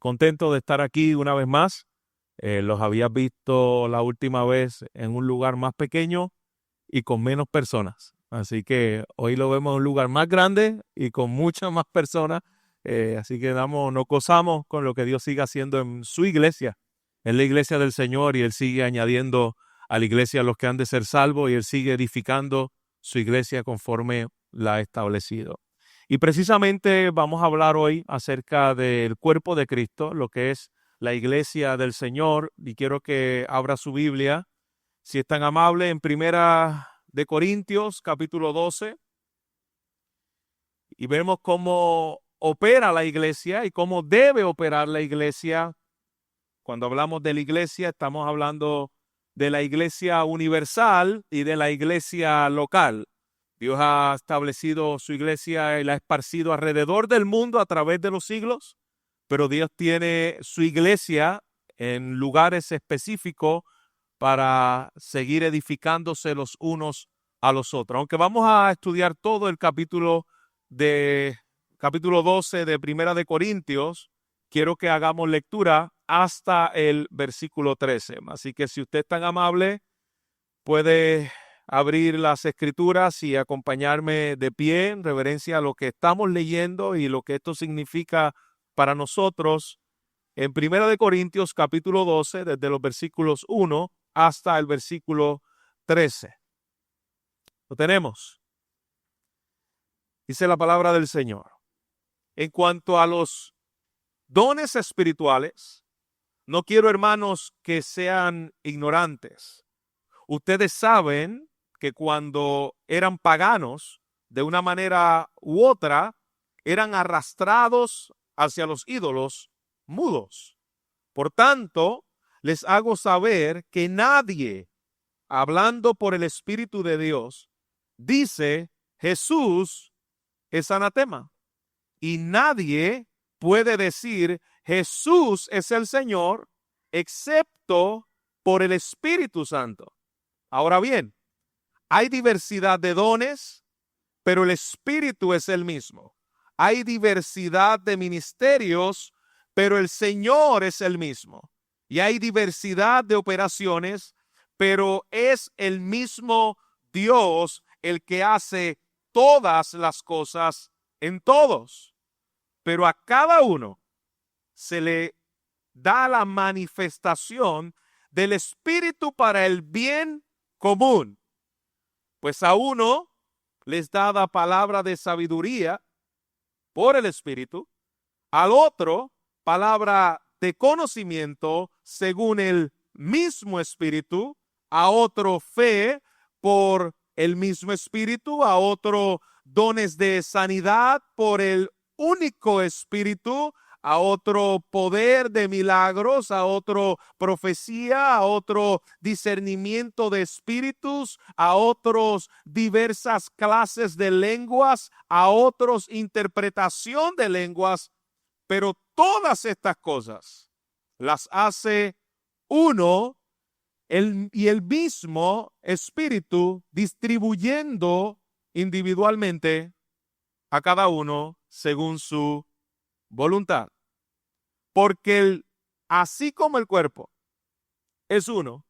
Contento de estar aquí una vez más. Los había visto la última vez en un lugar más pequeño y con menos personas. Así que hoy lo vemos en un lugar más grande y con muchas más personas. Así que nos gozamos con lo que Dios sigue haciendo en su iglesia, en la iglesia del Señor, y Él sigue añadiendo a la iglesia a los que han de ser salvos, y Él sigue edificando su iglesia conforme la ha establecido. Y precisamente vamos a hablar hoy acerca del cuerpo de Cristo, lo que es la iglesia del Señor, y quiero que abra su Biblia, si es tan amable, en Primera de Corintios, capítulo 12, y vemos cómo opera la iglesia y cómo debe operar la iglesia. Cuando hablamos de la iglesia, estamos hablando de la iglesia universal y de la iglesia local. Dios ha establecido su iglesia y la ha esparcido alrededor del mundo a través de los siglos, pero Dios tiene su iglesia en lugares específicos para seguir edificándose los unos a los otros. Aunque vamos a estudiar todo el capítulo 12 de Primera de Corintios, quiero que hagamos lectura hasta el versículo 13. Así que si usted es tan amable, puede abrir las escrituras y acompañarme de pie en reverencia a lo que estamos leyendo y lo que esto significa para nosotros en Primera de Corintios capítulo 12, desde los versículos 1 hasta el versículo 13. ¿Lo tenemos? Dice la palabra del Señor. En cuanto a los dones espirituales, no quiero, hermanos, que sean ignorantes. Ustedes saben que cuando eran paganos, de una manera u otra, eran arrastrados hacia los ídolos mudos. Por tanto, les hago saber que nadie, hablando por el Espíritu de Dios, dice Jesús es anatema. Y nadie puede decir Jesús es el Señor, excepto por el Espíritu Santo. Ahora bien, hay diversidad de dones, pero el Espíritu es el mismo. Hay diversidad de ministerios, pero el Señor es el mismo. Y hay diversidad de operaciones, pero es el mismo Dios el que hace todas las cosas en todos. Pero a cada uno se le da la manifestación del Espíritu para el bien común. Pues a uno les da la palabra de sabiduría por el Espíritu, al otro palabra de conocimiento según el mismo Espíritu, a otro fe por el mismo Espíritu, a otro dones de sanidad por el único Espíritu, a otro poder de milagros, a otro profecía, a otro discernimiento de espíritus, a otros diversas clases de lenguas, a otros interpretación de lenguas, pero todas estas cosas las hace uno y el mismo Espíritu, distribuyendo individualmente a cada uno según su voluntad. Porque así como el cuerpo es uno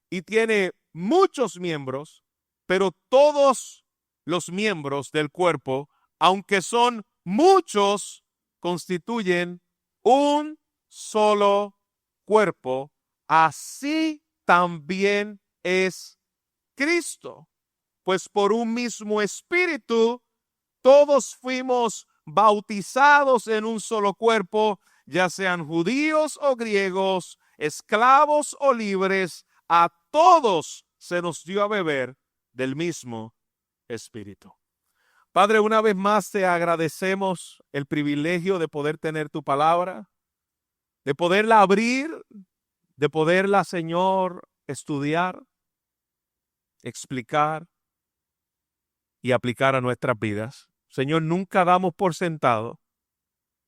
y tiene muchos miembros, pero todos los miembros del cuerpo, aunque son muchos, constituyen un solo cuerpo, así también es Cristo. Pues por un mismo Espíritu todos fuimos bautizados en un solo cuerpo, ya sean judíos o griegos, esclavos o libres, a todos se nos dio a beber del mismo Espíritu. Padre, una vez más te agradecemos el privilegio de poder tener tu palabra, de poderla abrir, de poderla, Señor, estudiar, explicar y aplicar a nuestras vidas. Señor, nunca damos por sentado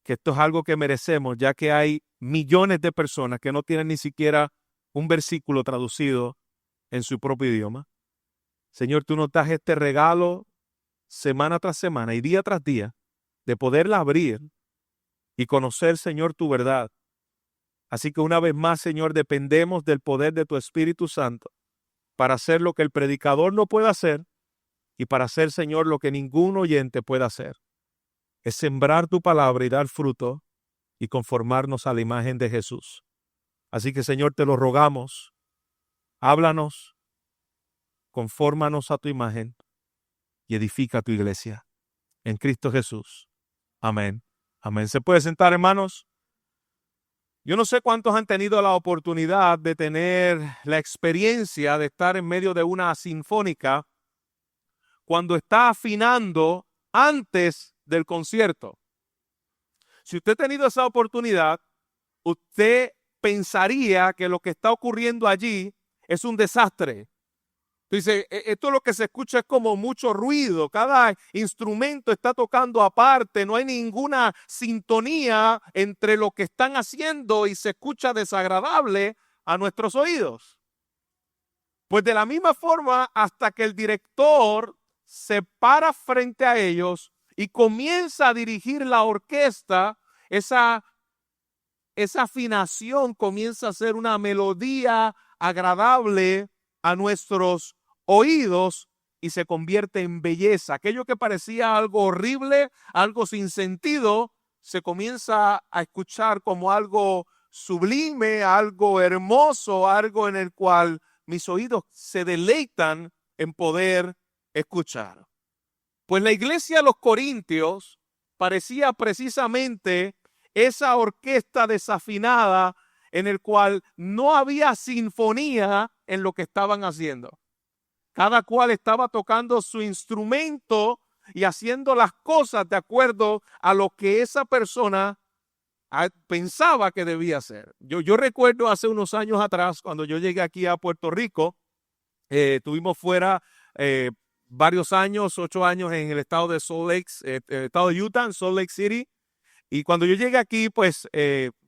que esto es algo que merecemos, ya que hay millones de personas que no tienen ni siquiera un versículo traducido en su propio idioma. Señor, tú nos das este regalo semana tras semana y día tras día de poderla abrir y conocer, Señor, tu verdad. Así que una vez más, Señor, dependemos del poder de tu Espíritu Santo para hacer lo que el predicador no puede hacer y para hacer, Señor, lo que ningún oyente puede hacer. Es sembrar tu palabra y dar fruto y conformarnos a la imagen de Jesús. Así que, Señor, te lo rogamos. Háblanos, confórmanos a tu imagen y edifica tu iglesia. En Cristo Jesús. Amén. Amén. ¿Se puede sentar, hermanos? Yo no sé cuántos han tenido la oportunidad de tener la experiencia de estar en medio de una sinfónica cuando está afinando antes del concierto. Si usted ha tenido esa oportunidad, usted pensaría que lo que está ocurriendo allí es un desastre. Dice, esto lo que se escucha es como mucho ruido, cada instrumento está tocando aparte, no hay ninguna sintonía entre lo que están haciendo y se escucha desagradable a nuestros oídos. Pues de la misma forma, hasta que el director se para frente a ellos y comienza a dirigir la orquesta, esa afinación comienza a ser una melodía agradable a nuestros oídos y se convierte en belleza. Aquello que parecía algo horrible, algo sin sentido, se comienza a escuchar como algo sublime, algo hermoso, algo en el cual mis oídos se deleitan en poder escuchar. Pues la iglesia de los Corintios parecía precisamente esa orquesta desafinada en el cual no había sinfonía en lo que estaban haciendo. Cada cual estaba tocando su instrumento y haciendo las cosas de acuerdo a lo que esa persona pensaba que debía hacer. Yo recuerdo hace unos años atrás, cuando yo llegué aquí a Puerto Rico, estuvimos fuera varios años, 8 años en el estado de Salt Lake, estado de Utah, en Salt Lake City. Y cuando yo llegué aquí, pues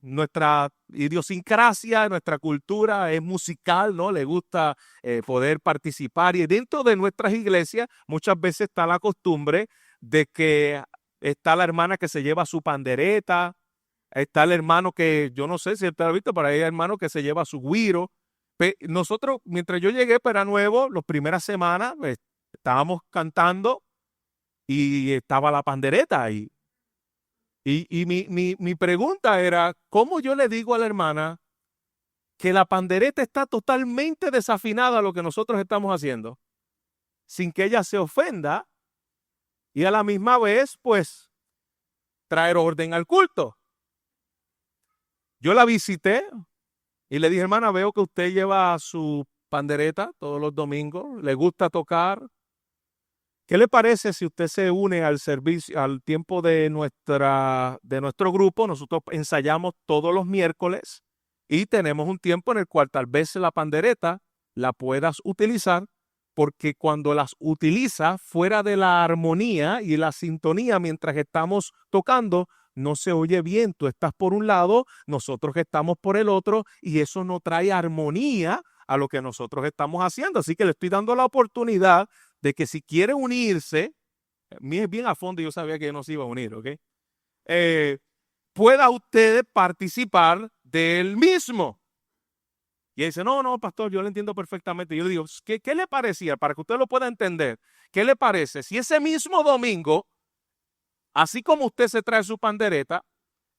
nuestra idiosincrasia, nuestra cultura es musical, ¿no? Le gusta poder participar. Y dentro de nuestras iglesias muchas veces está la costumbre de que está la hermana que se lleva su pandereta, está el hermano que, yo no sé si usted lo ha visto, pero hay hermano que se lleva su güiro. Nosotros, mientras yo llegué, pues era nuevo, las primeras semanas, pues, estábamos cantando y estaba la pandereta ahí. Y mi pregunta era, ¿cómo yo le digo a la hermana que la pandereta está totalmente desafinada a lo que nosotros estamos haciendo? Sin que ella se ofenda y a la misma vez, pues, traer orden al culto. Yo la visité y le dije, hermana, veo que usted lleva su pandereta todos los domingos, le gusta tocar. ¿Qué le parece si usted se une al servicio, al tiempo de nuestro grupo? Nosotros ensayamos todos los miércoles y tenemos un tiempo en el cual tal vez la pandereta la puedas utilizar, porque cuando las utiliza fuera de la armonía y la sintonía mientras estamos tocando, no se oye bien. Tú estás por un lado, nosotros estamos por el otro y eso no trae armonía a lo que nosotros estamos haciendo. Así que le estoy dando la oportunidad de que si quiere unirse, bien a fondo yo sabía que no se iba a unir, ¿ok? Pueda usted participar del mismo. Y él dice, no, pastor, yo lo entiendo perfectamente. Yo le digo, ¿qué le parecía? Para que usted lo pueda entender, ¿qué le parece? Si ese mismo domingo, así como usted se trae su pandereta,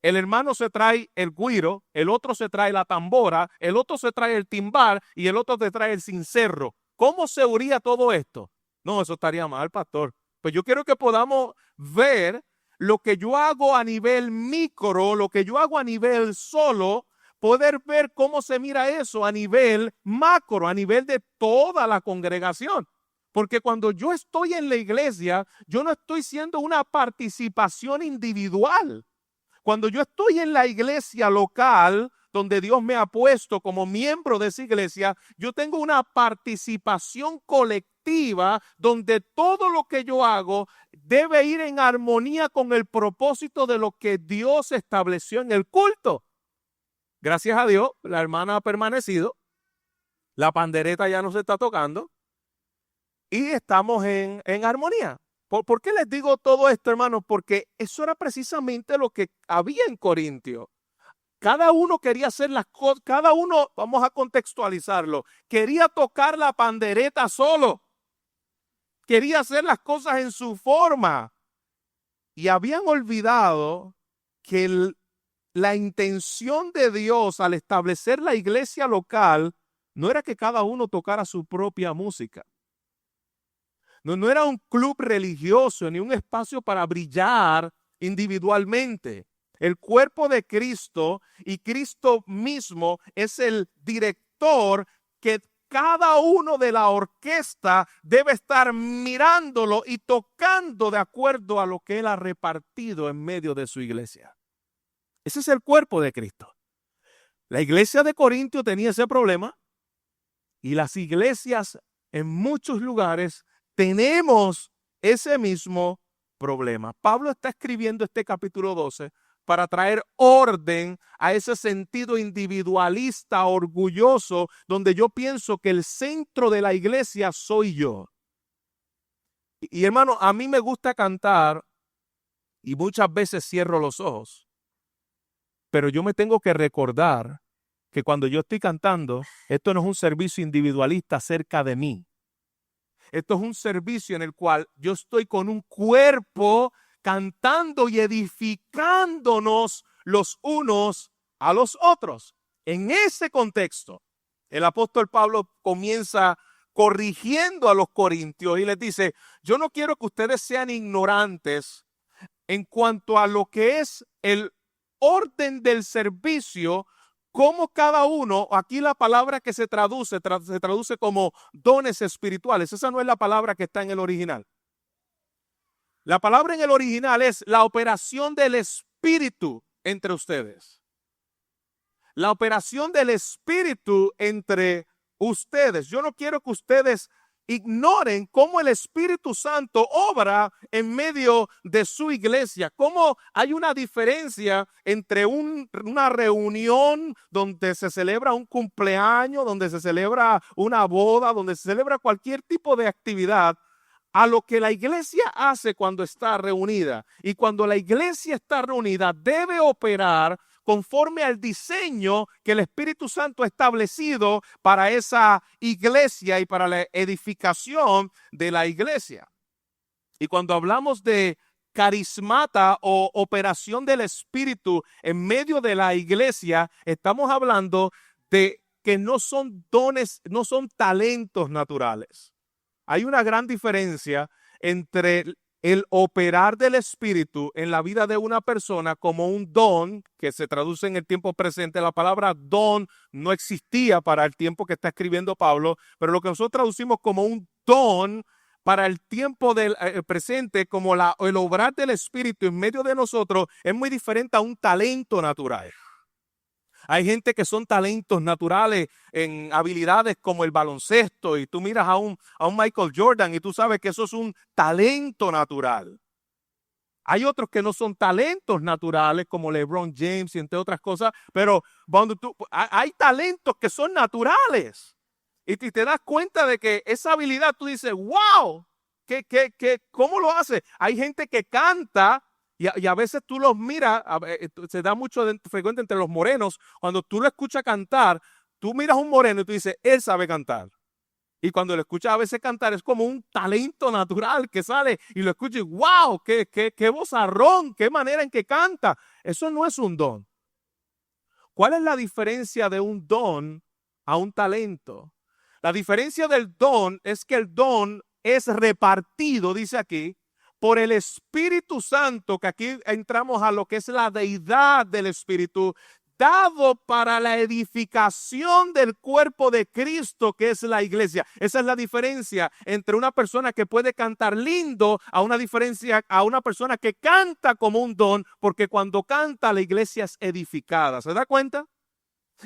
el hermano se trae el güiro, el otro se trae la tambora, el otro se trae el timbal y el otro se trae el cencerro. ¿Cómo se uniría todo esto? No, eso estaría mal, pastor. Pues yo quiero que podamos ver lo que yo hago a nivel micro, lo que yo hago a nivel solo, poder ver cómo se mira eso a nivel macro, a nivel de toda la congregación. Porque cuando yo estoy en la iglesia, yo no estoy siendo una participación individual. Cuando yo estoy en la iglesia local, donde Dios me ha puesto como miembro de esa iglesia, yo tengo una participación colectiva donde todo lo que yo hago debe ir en armonía con el propósito de lo que Dios estableció en el culto. Gracias a Dios, la hermana ha permanecido, la pandereta ya no se está tocando y estamos en armonía. ¿Por qué les digo todo esto, hermanos? Porque eso era precisamente lo que había en Corintio. Cada uno quería hacer las cosas, cada uno, vamos a contextualizarlo, quería tocar la pandereta solo. Quería hacer las cosas en su forma. Y habían olvidado que la intención de Dios al establecer la iglesia local no era que cada uno tocara su propia música. No era un club religioso ni un espacio para brillar individualmente. El cuerpo de Cristo y Cristo mismo es el director que cada uno de la orquesta debe estar mirándolo y tocando de acuerdo a lo que Él ha repartido en medio de su iglesia. Ese es el cuerpo de Cristo. La iglesia de Corintio tenía ese problema y las iglesias en muchos lugares tenemos ese mismo problema. Pablo está escribiendo este capítulo 12 para traer orden a ese sentido individualista, orgulloso, donde yo pienso que el centro de la iglesia soy yo. Y hermano, a mí me gusta cantar y muchas veces cierro los ojos, pero yo me tengo que recordar que cuando yo estoy cantando, esto no es un servicio individualista acerca de mí. Esto es un servicio en el cual yo estoy con un cuerpo cantando y edificándonos los unos a los otros. En ese contexto, el apóstol Pablo comienza corrigiendo a los corintios y les dice, yo no quiero que ustedes sean ignorantes en cuanto a lo que es el orden del servicio, como cada uno, aquí la palabra que se traduce como dones espirituales. Esa no es la palabra que está en el original. La palabra en el original es la operación del Espíritu entre ustedes. La operación del Espíritu entre ustedes. Yo no quiero que ustedes ignoren cómo el Espíritu Santo obra en medio de su iglesia, cómo hay una diferencia entre una reunión donde se celebra un cumpleaños, donde se celebra una boda, donde se celebra cualquier tipo de actividad, a lo que la iglesia hace cuando está reunida. Y cuando la iglesia está reunida, debe operar conforme al diseño que el Espíritu Santo ha establecido para esa iglesia y para la edificación de la iglesia. Y cuando hablamos de carismata o operación del Espíritu en medio de la iglesia, estamos hablando de que no son dones, no son talentos naturales. Hay una gran diferencia entre el operar del Espíritu en la vida de una persona como un don, que se traduce en el tiempo presente. La palabra don no existía para el tiempo que está escribiendo Pablo, pero lo que nosotros traducimos como un don para el tiempo del presente, como el obrar del Espíritu en medio de nosotros, es muy diferente a un talento natural. Hay gente que son talentos naturales en habilidades como el baloncesto y tú miras a un Michael Jordan y tú sabes que eso es un talento natural. Hay otros que no son talentos naturales como LeBron James y entre otras cosas, pero hay talentos que son naturales. Y te das cuenta de que esa habilidad tú dices, wow, ¿cómo lo hace? Hay gente que canta. Y a veces tú los miras, se da mucho frecuente entre los morenos, cuando tú lo escuchas cantar, tú miras a un moreno y tú dices, él sabe cantar. Y cuando lo escuchas a veces cantar, es como un talento natural que sale y lo escuchas y wow, qué vozarrón, qué manera en que canta. Eso no es un don. ¿Cuál es la diferencia de un don a un talento? La diferencia del don es que el don es repartido, dice aquí, por el Espíritu Santo, que aquí entramos a lo que es la deidad del Espíritu, dado para la edificación del cuerpo de Cristo, que es la iglesia. Esa es la diferencia entre una persona que puede cantar lindo a una persona que canta como un don, porque cuando canta la iglesia es edificada. ¿Se da cuenta?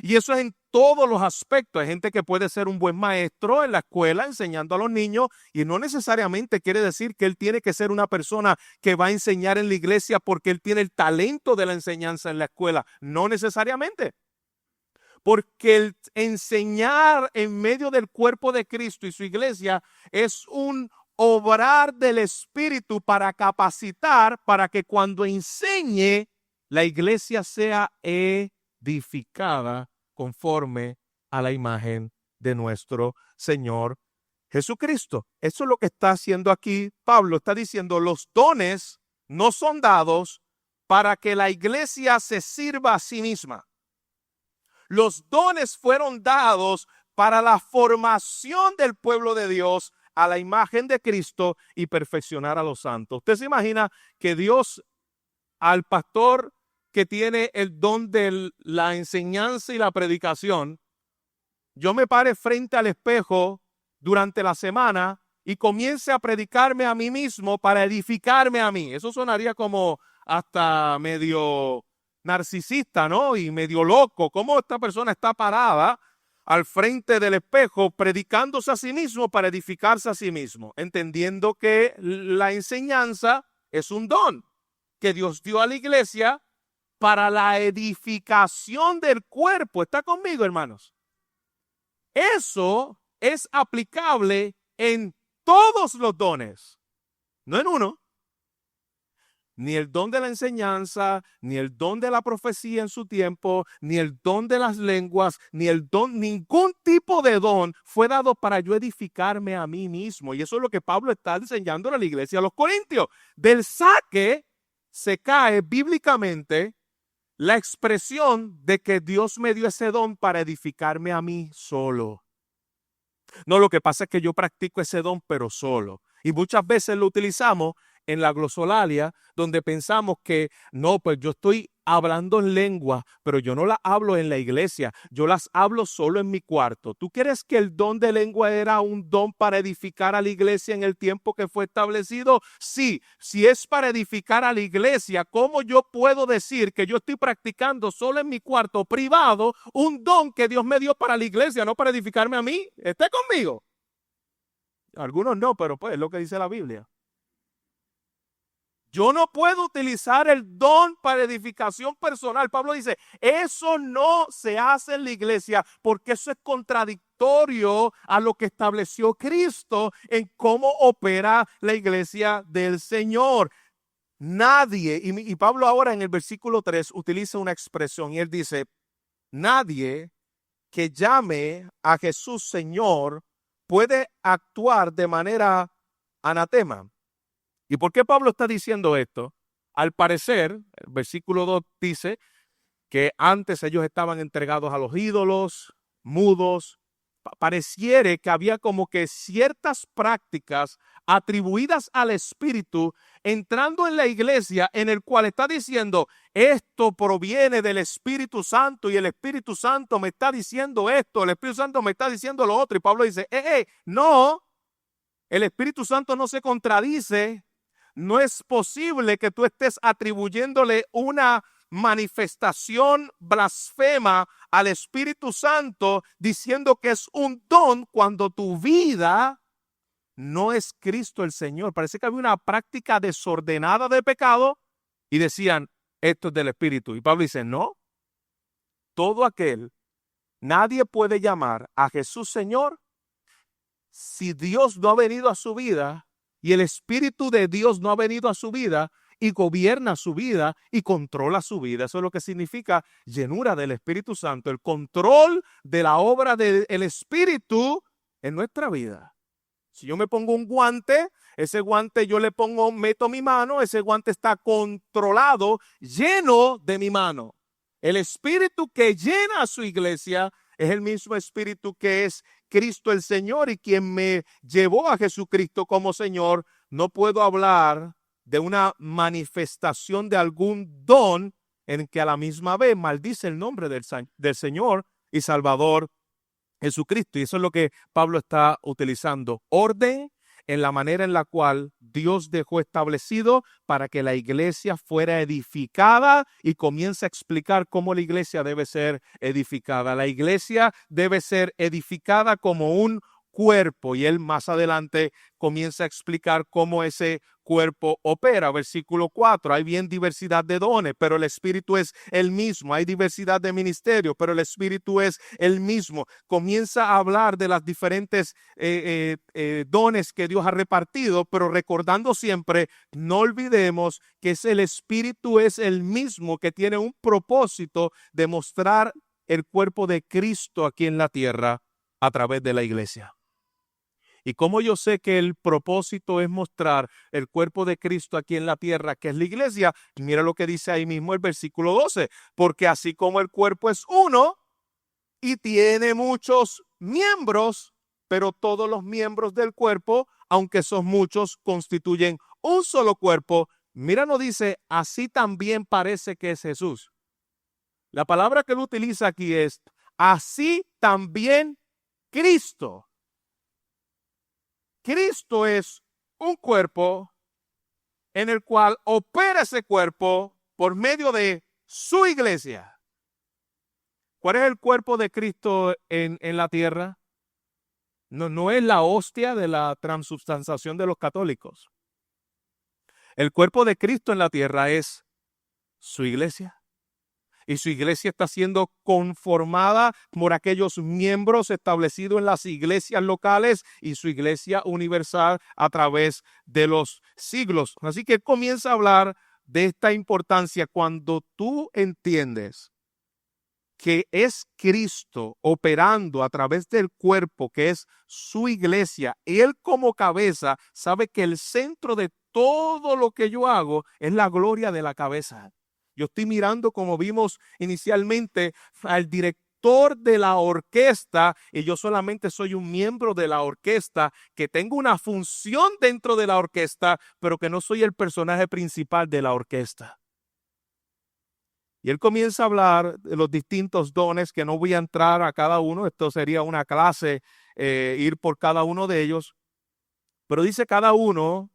Y eso es en todos los aspectos. Hay gente que puede ser un buen maestro en la escuela enseñando a los niños y no necesariamente quiere decir que él tiene que ser una persona que va a enseñar en la iglesia porque él tiene el talento de la enseñanza en la escuela. No necesariamente. Porque el enseñar en medio del cuerpo de Cristo y su iglesia es un obrar del Espíritu para capacitar, para que cuando enseñe, la iglesia sea edificada conforme a la imagen de nuestro Señor Jesucristo. Eso es lo que está haciendo aquí Pablo. Está diciendo, los dones no son dados para que la iglesia se sirva a sí misma. Los dones fueron dados para la formación del pueblo de Dios a la imagen de Cristo y perfeccionar a los santos. ¿Usted se imagina que Dios al pastor que tiene el don de la enseñanza y la predicación, yo me pare frente al espejo durante la semana y comience a predicarme a mí mismo para edificarme a mí? Eso sonaría como hasta medio narcisista, ¿no? Y medio loco. ¿Cómo esta persona está parada al frente del espejo predicándose a sí mismo para edificarse a sí mismo? Entendiendo que la enseñanza es un don que Dios dio a la iglesia para la edificación del cuerpo. ¿Está conmigo, hermanos? Eso es aplicable en todos los dones, no en uno. Ni el don de la enseñanza, ni el don de la profecía en su tiempo, ni el don de las lenguas, ningún tipo de don fue dado para yo edificarme a mí mismo. Y eso es lo que Pablo está enseñando a la iglesia de los Corintios. Del saque se cae bíblicamente la expresión de que Dios me dio ese don para edificarme a mí solo. No, lo que pasa es que yo practico ese don, pero solo. Y muchas veces lo utilizamos en la glosolalia, donde pensamos que no, pues yo estoy hablando en lengua, pero yo no las hablo en la iglesia, yo las hablo solo en mi cuarto. ¿Tú crees que el don de lengua era un don para edificar a la iglesia en el tiempo que fue establecido? Sí, si es para edificar a la iglesia, ¿cómo yo puedo decir que yo estoy practicando solo en mi cuarto privado un don que Dios me dio para la iglesia, no para edificarme a mí? ¿Esté conmigo? Algunos no, pero pues es lo que dice la Biblia. Yo no puedo utilizar el don para edificación personal. Pablo dice, eso no se hace en la iglesia porque eso es contradictorio a lo que estableció Cristo en cómo opera la iglesia del Señor. Nadie, y Pablo ahora en el versículo 3 utiliza una expresión y él dice, nadie que llame a Jesús Señor puede actuar de manera anatema. ¿Y por qué Pablo está diciendo esto? Al parecer, el versículo 2 dice que antes ellos estaban entregados a los ídolos, mudos. Pareciere que había como que ciertas prácticas atribuidas al Espíritu entrando en la iglesia, en el cual está diciendo, esto proviene del Espíritu Santo y el Espíritu Santo me está diciendo esto, el Espíritu Santo me está diciendo lo otro. Y Pablo dice, no, el Espíritu Santo no se contradice. No es posible que tú estés atribuyéndole una manifestación blasfema al Espíritu Santo diciendo que es un don cuando tu vida no es Cristo el Señor. Parece que había una práctica desordenada de pecado y decían, esto es del Espíritu. Y Pablo dice, no, nadie puede llamar a Jesús Señor si Dios no ha venido a su vida y el Espíritu de Dios no ha venido a su vida y gobierna su vida y controla su vida. Eso es lo que significa llenura del Espíritu Santo, el control de la obra del Espíritu en nuestra vida. Si yo me pongo un guante, ese guante yo meto mi mano, ese guante está controlado, lleno de mi mano. El Espíritu que llena a su iglesia es el mismo Espíritu que es Cristo el Señor y quien me llevó a Jesucristo como Señor. No puedo hablar de una manifestación de algún don en que a la misma vez maldice el nombre del Señor y Salvador Jesucristo. Y eso es lo que Pablo está utilizando. Orden en la manera en la cual Dios dejó establecido para que la iglesia fuera edificada y comienza a explicar cómo la iglesia debe ser edificada. La iglesia debe ser edificada como un cuerpo. Y él más adelante comienza a explicar cómo ese cuerpo opera. Versículo 4, hay bien diversidad de dones, pero el Espíritu es el mismo. Hay diversidad de ministerios, pero el Espíritu es el mismo. Comienza a hablar de las diferentes dones que Dios ha repartido, pero recordando siempre, no olvidemos que el Espíritu es el mismo, que tiene un propósito de mostrar el cuerpo de Cristo aquí en la tierra a través de la iglesia. Y como yo sé que el propósito es mostrar el cuerpo de Cristo aquí en la tierra, que es la iglesia, mira lo que dice ahí mismo el versículo 12, porque así como el cuerpo es uno y tiene muchos miembros, pero todos los miembros del cuerpo, aunque son muchos, constituyen un solo cuerpo. Mira, no dice, así también parece que es Jesús. La palabra que él utiliza aquí es, así también Cristo. Cristo es un cuerpo en el cual opera ese cuerpo por medio de su iglesia. ¿Cuál es el cuerpo de Cristo en la tierra? No es la hostia de la transubstanciación de los católicos. El cuerpo de Cristo en la tierra es su iglesia. Y su iglesia está siendo conformada por aquellos miembros establecidos en las iglesias locales y su iglesia universal a través de los siglos. Así que comienza a hablar de esta importancia cuando tú entiendes que es Cristo operando a través del cuerpo que es su iglesia. Él como cabeza sabe que el centro de todo lo que yo hago es la gloria de la cabeza. Yo estoy mirando, como vimos inicialmente, al director de la orquesta y yo solamente soy un miembro de la orquesta que tengo una función dentro de la orquesta, pero que no soy el personaje principal de la orquesta. Y él comienza a hablar de los distintos dones, que no voy a entrar a cada uno, esto sería una clase, ir por cada uno de ellos, pero dice cada uno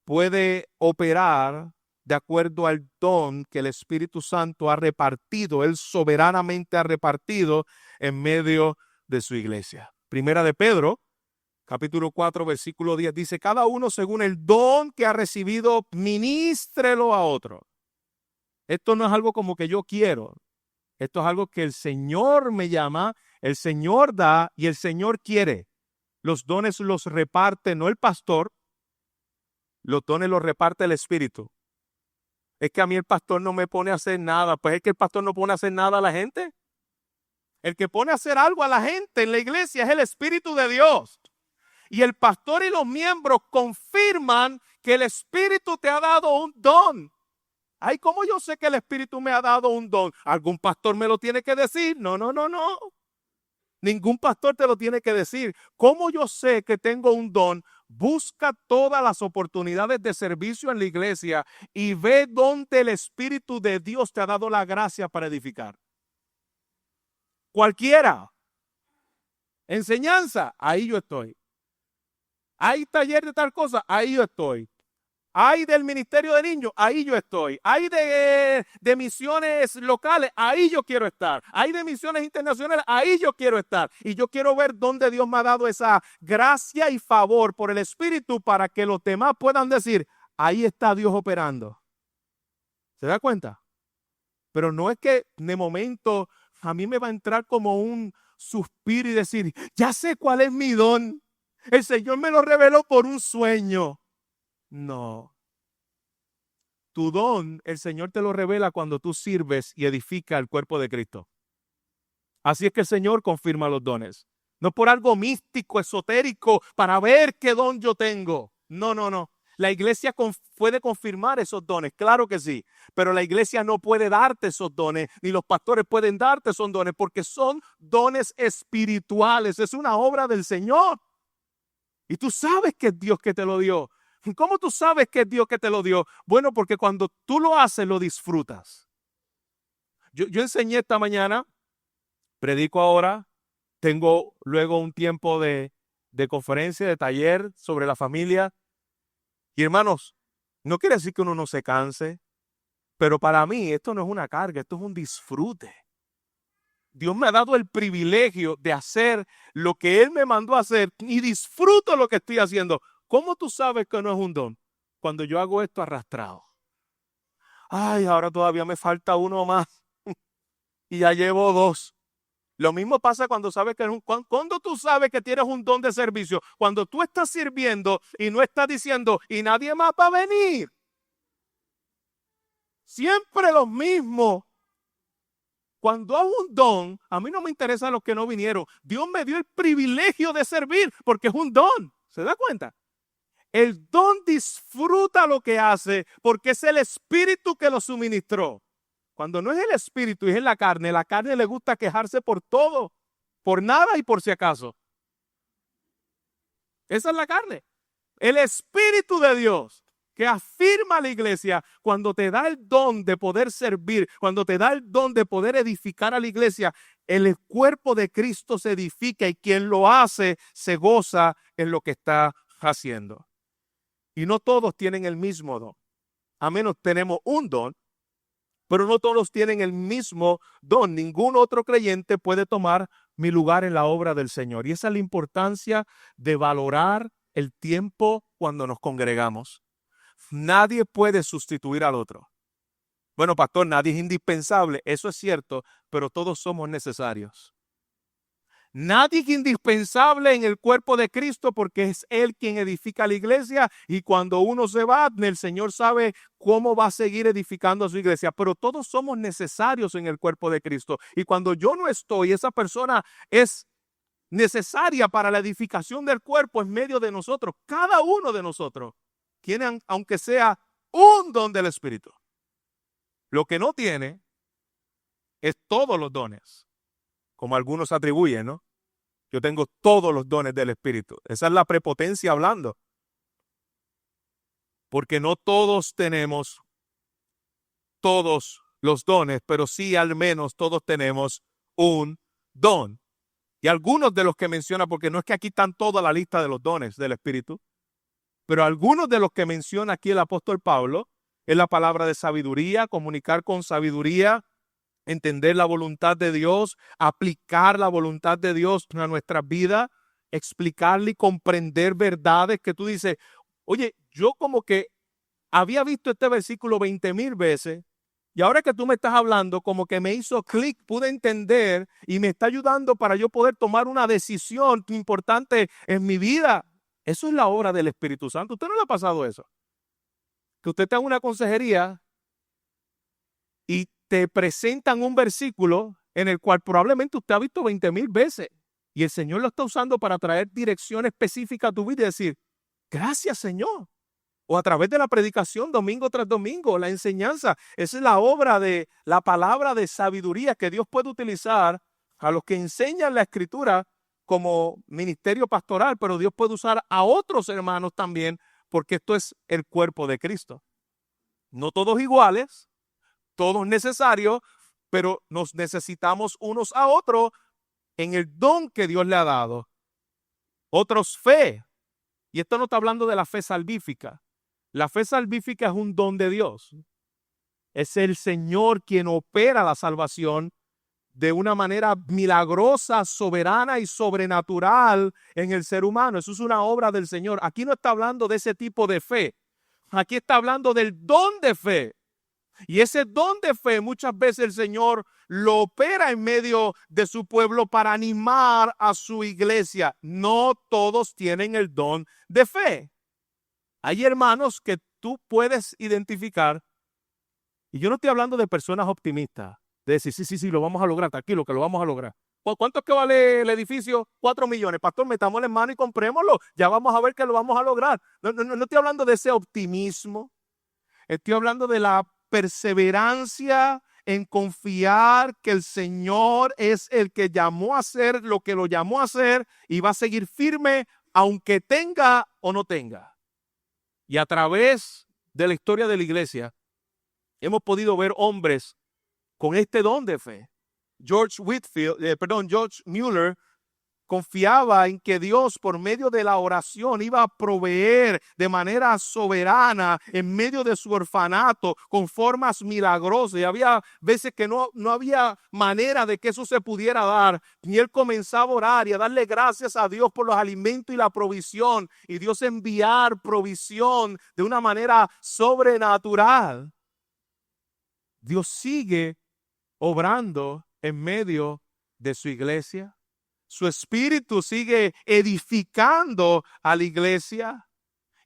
puede operar de acuerdo al don que el Espíritu Santo ha repartido, él soberanamente ha repartido en medio de su iglesia. Primera de Pedro, capítulo 4, versículo 10, dice, cada uno según el don que ha recibido, ministrelo a otro. Esto no es algo como que yo quiero, esto es algo que el Señor me llama, el Señor da y el Señor quiere. Los dones los reparte no el pastor, los dones los reparte el Espíritu. Es que a mí el pastor no me pone a hacer nada. Pues es que el pastor no pone a hacer nada a la gente. El que pone a hacer algo a la gente en la iglesia es el Espíritu de Dios. Y el pastor y los miembros confirman que el Espíritu te ha dado un don. Ay, ¿cómo yo sé que el Espíritu me ha dado un don? ¿Algún pastor me lo tiene que decir? No. Ningún pastor te lo tiene que decir. ¿Cómo yo sé que tengo un don? Busca todas las oportunidades de servicio en la iglesia y ve dónde el Espíritu de Dios te ha dado la gracia para edificar. Cualquiera. Enseñanza, ahí yo estoy. Hay taller de tal cosa, ahí yo estoy. Hay del ministerio de niños, ahí yo estoy. Hay de misiones locales, ahí yo quiero estar. Hay de misiones internacionales, ahí yo quiero estar. Y yo quiero ver dónde Dios me ha dado esa gracia y favor por el Espíritu para que los demás puedan decir, ahí está Dios operando. ¿Se da cuenta? Pero no es que de momento a mí me va a entrar como un suspiro y decir, ya sé cuál es mi don. El Señor me lo reveló por un sueño. No. Tu don, el Señor te lo revela cuando tú sirves y edificas el cuerpo de Cristo. Así es que el Señor confirma los dones. No por algo místico, esotérico, para ver qué don yo tengo. No. La iglesia puede confirmar esos dones, claro que sí. Pero la iglesia no puede darte esos dones, ni los pastores pueden darte esos dones, porque son dones espirituales. Es una obra del Señor. Y tú sabes que es Dios que te lo dio. ¿Cómo tú sabes que es Dios que te lo dio? Bueno, porque cuando tú lo haces, lo disfrutas. Yo enseñé esta mañana, predico ahora, tengo luego un tiempo de conferencia, de taller sobre la familia. Y hermanos, no quiere decir que uno no se canse, pero para mí esto no es una carga, esto es un disfrute. Dios me ha dado el privilegio de hacer lo que Él me mandó a hacer y disfruto lo que estoy haciendo. ¿Cómo tú sabes que no es un don? Cuando yo hago esto arrastrado. Ay, ahora todavía me falta uno más y ya llevo dos. Lo mismo pasa cuando sabes que cuando tú sabes que tienes un don de servicio, cuando tú estás sirviendo y no estás diciendo y nadie más va a venir. Siempre los mismos. Cuando hago un don, a mí no me interesan los que no vinieron. Dios me dio el privilegio de servir porque es un don. ¿Se da cuenta? El don disfruta lo que hace porque es el Espíritu que lo suministró. Cuando no es el Espíritu y es la carne le gusta quejarse por todo, por nada y por si acaso. Esa es la carne. El Espíritu de Dios que afirma a la iglesia cuando te da el don de poder servir, cuando te da el don de poder edificar a la iglesia, el cuerpo de Cristo se edifica y quien lo hace se goza en lo que está haciendo. Y no todos tienen el mismo don. A menos tenemos un don, pero no todos tienen el mismo don. Ningún otro creyente puede tomar mi lugar en la obra del Señor. Y esa es la importancia de valorar el tiempo cuando nos congregamos. Nadie puede sustituir al otro. Bueno, pastor, nadie es indispensable. Eso es cierto, pero todos somos necesarios. Nadie es indispensable en el cuerpo de Cristo porque es Él quien edifica la iglesia y cuando uno se va, el Señor sabe cómo va a seguir edificando a su iglesia, pero todos somos necesarios en el cuerpo de Cristo y cuando yo no estoy, esa persona es necesaria para la edificación del cuerpo en medio de nosotros. Cada uno de nosotros tiene, aunque sea un don del Espíritu. Lo que no tiene es todos los dones, como algunos atribuyen, ¿no? Yo tengo todos los dones del Espíritu. Esa es la prepotencia hablando. Porque no todos tenemos todos los dones, pero sí al menos todos tenemos un don. Y algunos de los que menciona, porque no es que aquí están toda la lista de los dones del Espíritu, pero algunos de los que menciona aquí el apóstol Pablo es la palabra de sabiduría, comunicar con sabiduría, entender la voluntad de Dios, aplicar la voluntad de Dios a nuestra vida, explicarle y comprender verdades que tú dices, oye, yo como que había visto este versículo 20,000 veces y ahora que tú me estás hablando como que me hizo clic, pude entender y me está ayudando para yo poder tomar una decisión importante en mi vida. Eso es la obra del Espíritu Santo. ¿Usted no le ha pasado eso? Que usted está en una consejería y te presentan un versículo en el cual probablemente usted ha visto 20,000 veces y el Señor lo está usando para traer dirección específica a tu vida y decir, gracias Señor. O a través de la predicación domingo tras domingo, la enseñanza. Esa es la obra de la palabra de sabiduría que Dios puede utilizar a los que enseñan la Escritura como ministerio pastoral, pero Dios puede usar a otros hermanos también porque esto es el cuerpo de Cristo. No todos iguales, todos necesarios, pero nos necesitamos unos a otros en el don que Dios le ha dado. Otros fe. Y esto no está hablando de la fe salvífica. La fe salvífica es un don de Dios. Es el Señor quien opera la salvación de una manera milagrosa, soberana y sobrenatural en el ser humano. Eso es una obra del Señor. Aquí no está hablando de ese tipo de fe. Aquí está hablando del don de fe. Y ese don de fe muchas veces el Señor lo opera en medio de su pueblo para animar a su iglesia. No todos tienen el don de fe. Hay hermanos que tú puedes identificar, y yo no estoy hablando de personas optimistas, de decir, sí, lo vamos a lograr, tranquilo, que lo vamos a lograr. ¿Cuánto es que vale el edificio? 4 millones. Pastor, metámosle mano y comprémoslo. Ya vamos a ver que lo vamos a lograr. No estoy hablando de ese optimismo. Estoy hablando de la perseverancia en confiar que el Señor es el que llamó a hacer lo que lo llamó a hacer y va a seguir firme aunque tenga o no tenga. Y a través de la historia de la iglesia hemos podido ver hombres con este don de fe. George Mueller confiaba en que Dios por medio de la oración iba a proveer de manera soberana en medio de su orfanato con formas milagrosas. Y había veces que no había manera de que eso se pudiera dar. Y él comenzaba a orar y a darle gracias a Dios por los alimentos y la provisión. Y Dios enviar provisión de una manera sobrenatural. Dios sigue obrando en medio de su iglesia. Su espíritu sigue edificando a la iglesia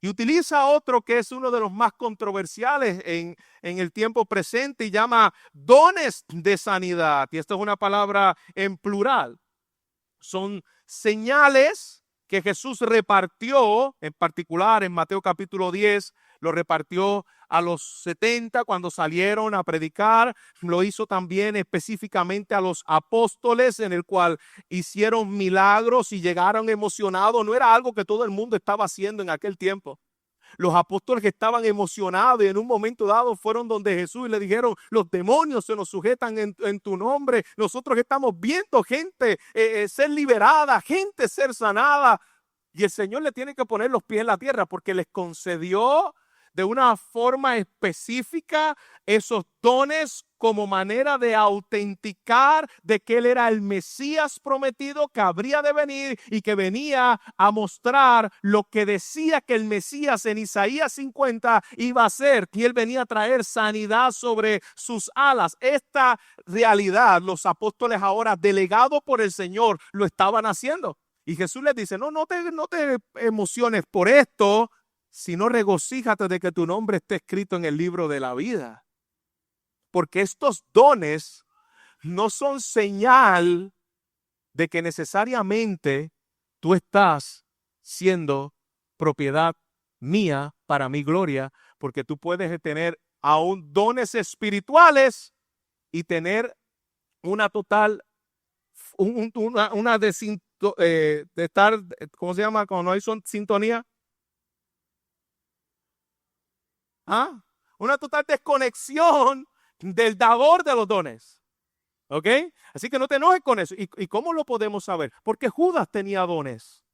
y utiliza otro que es uno de los más controversiales en el tiempo presente y llama dones de sanidad. Y esto es una palabra en plural. Son señales que Jesús repartió, en particular en Mateo capítulo 10, lo repartió a los 70 cuando salieron a predicar, lo hizo también específicamente a los apóstoles en el cual hicieron milagros y llegaron emocionados. No era algo que todo el mundo estaba haciendo en aquel tiempo. Los apóstoles que estaban emocionados y en un momento dado fueron donde Jesús y le dijeron, los demonios se nos sujetan en tu nombre. Nosotros estamos viendo gente ser liberada, gente ser sanada. Y el Señor le tiene que poner los pies en la tierra porque les concedió de una forma específica esos dones como manera de autenticar de que Él era el Mesías prometido que habría de venir y que venía a mostrar lo que decía que el Mesías en Isaías 50 iba a hacer, que Él venía a traer sanidad sobre sus alas. Esta realidad los apóstoles ahora delegados por el Señor lo estaban haciendo. Y Jesús les dice, no te emociones por esto, sino regocíjate de que tu nombre esté escrito en el libro de la vida. Porque estos dones no son señal de que necesariamente tú estás siendo propiedad mía para mi gloria, porque tú puedes tener aún dones espirituales y tener una total, de estar, ¿cómo se llama? Cuando no hay sintonía. Una total desconexión del dador de los dones. ¿Ok? Así que no te enojes con eso. ¿Y cómo lo podemos saber? Porque Judas tenía dones.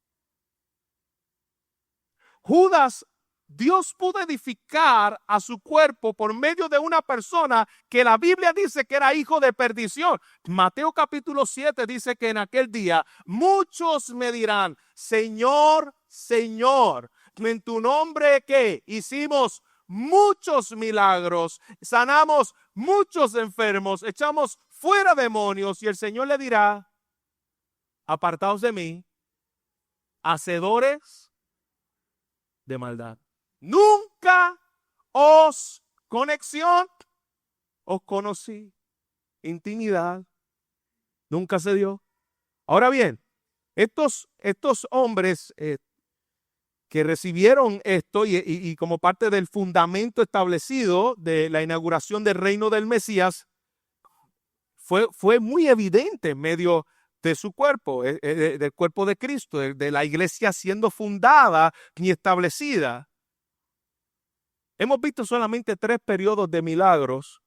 Judas, Dios pudo edificar a su cuerpo por medio de una persona que la Biblia dice que era hijo de perdición. Mateo capítulo 7 dice que en aquel día muchos me dirán, Señor, Señor, en tu nombre ¿qué? Hicimos muchos milagros, sanamos muchos enfermos, echamos fuera demonios, y el Señor le dirá, apartaos de mí, hacedores de maldad. Nunca os conocí. Intimidad nunca se dio. Ahora bien, estos hombres que recibieron esto y como parte del fundamento establecido de la inauguración del reino del Mesías, fue muy evidente en medio de su cuerpo, del cuerpo de Cristo, de la iglesia siendo fundada y establecida. Hemos visto solamente 3 periodos de milagros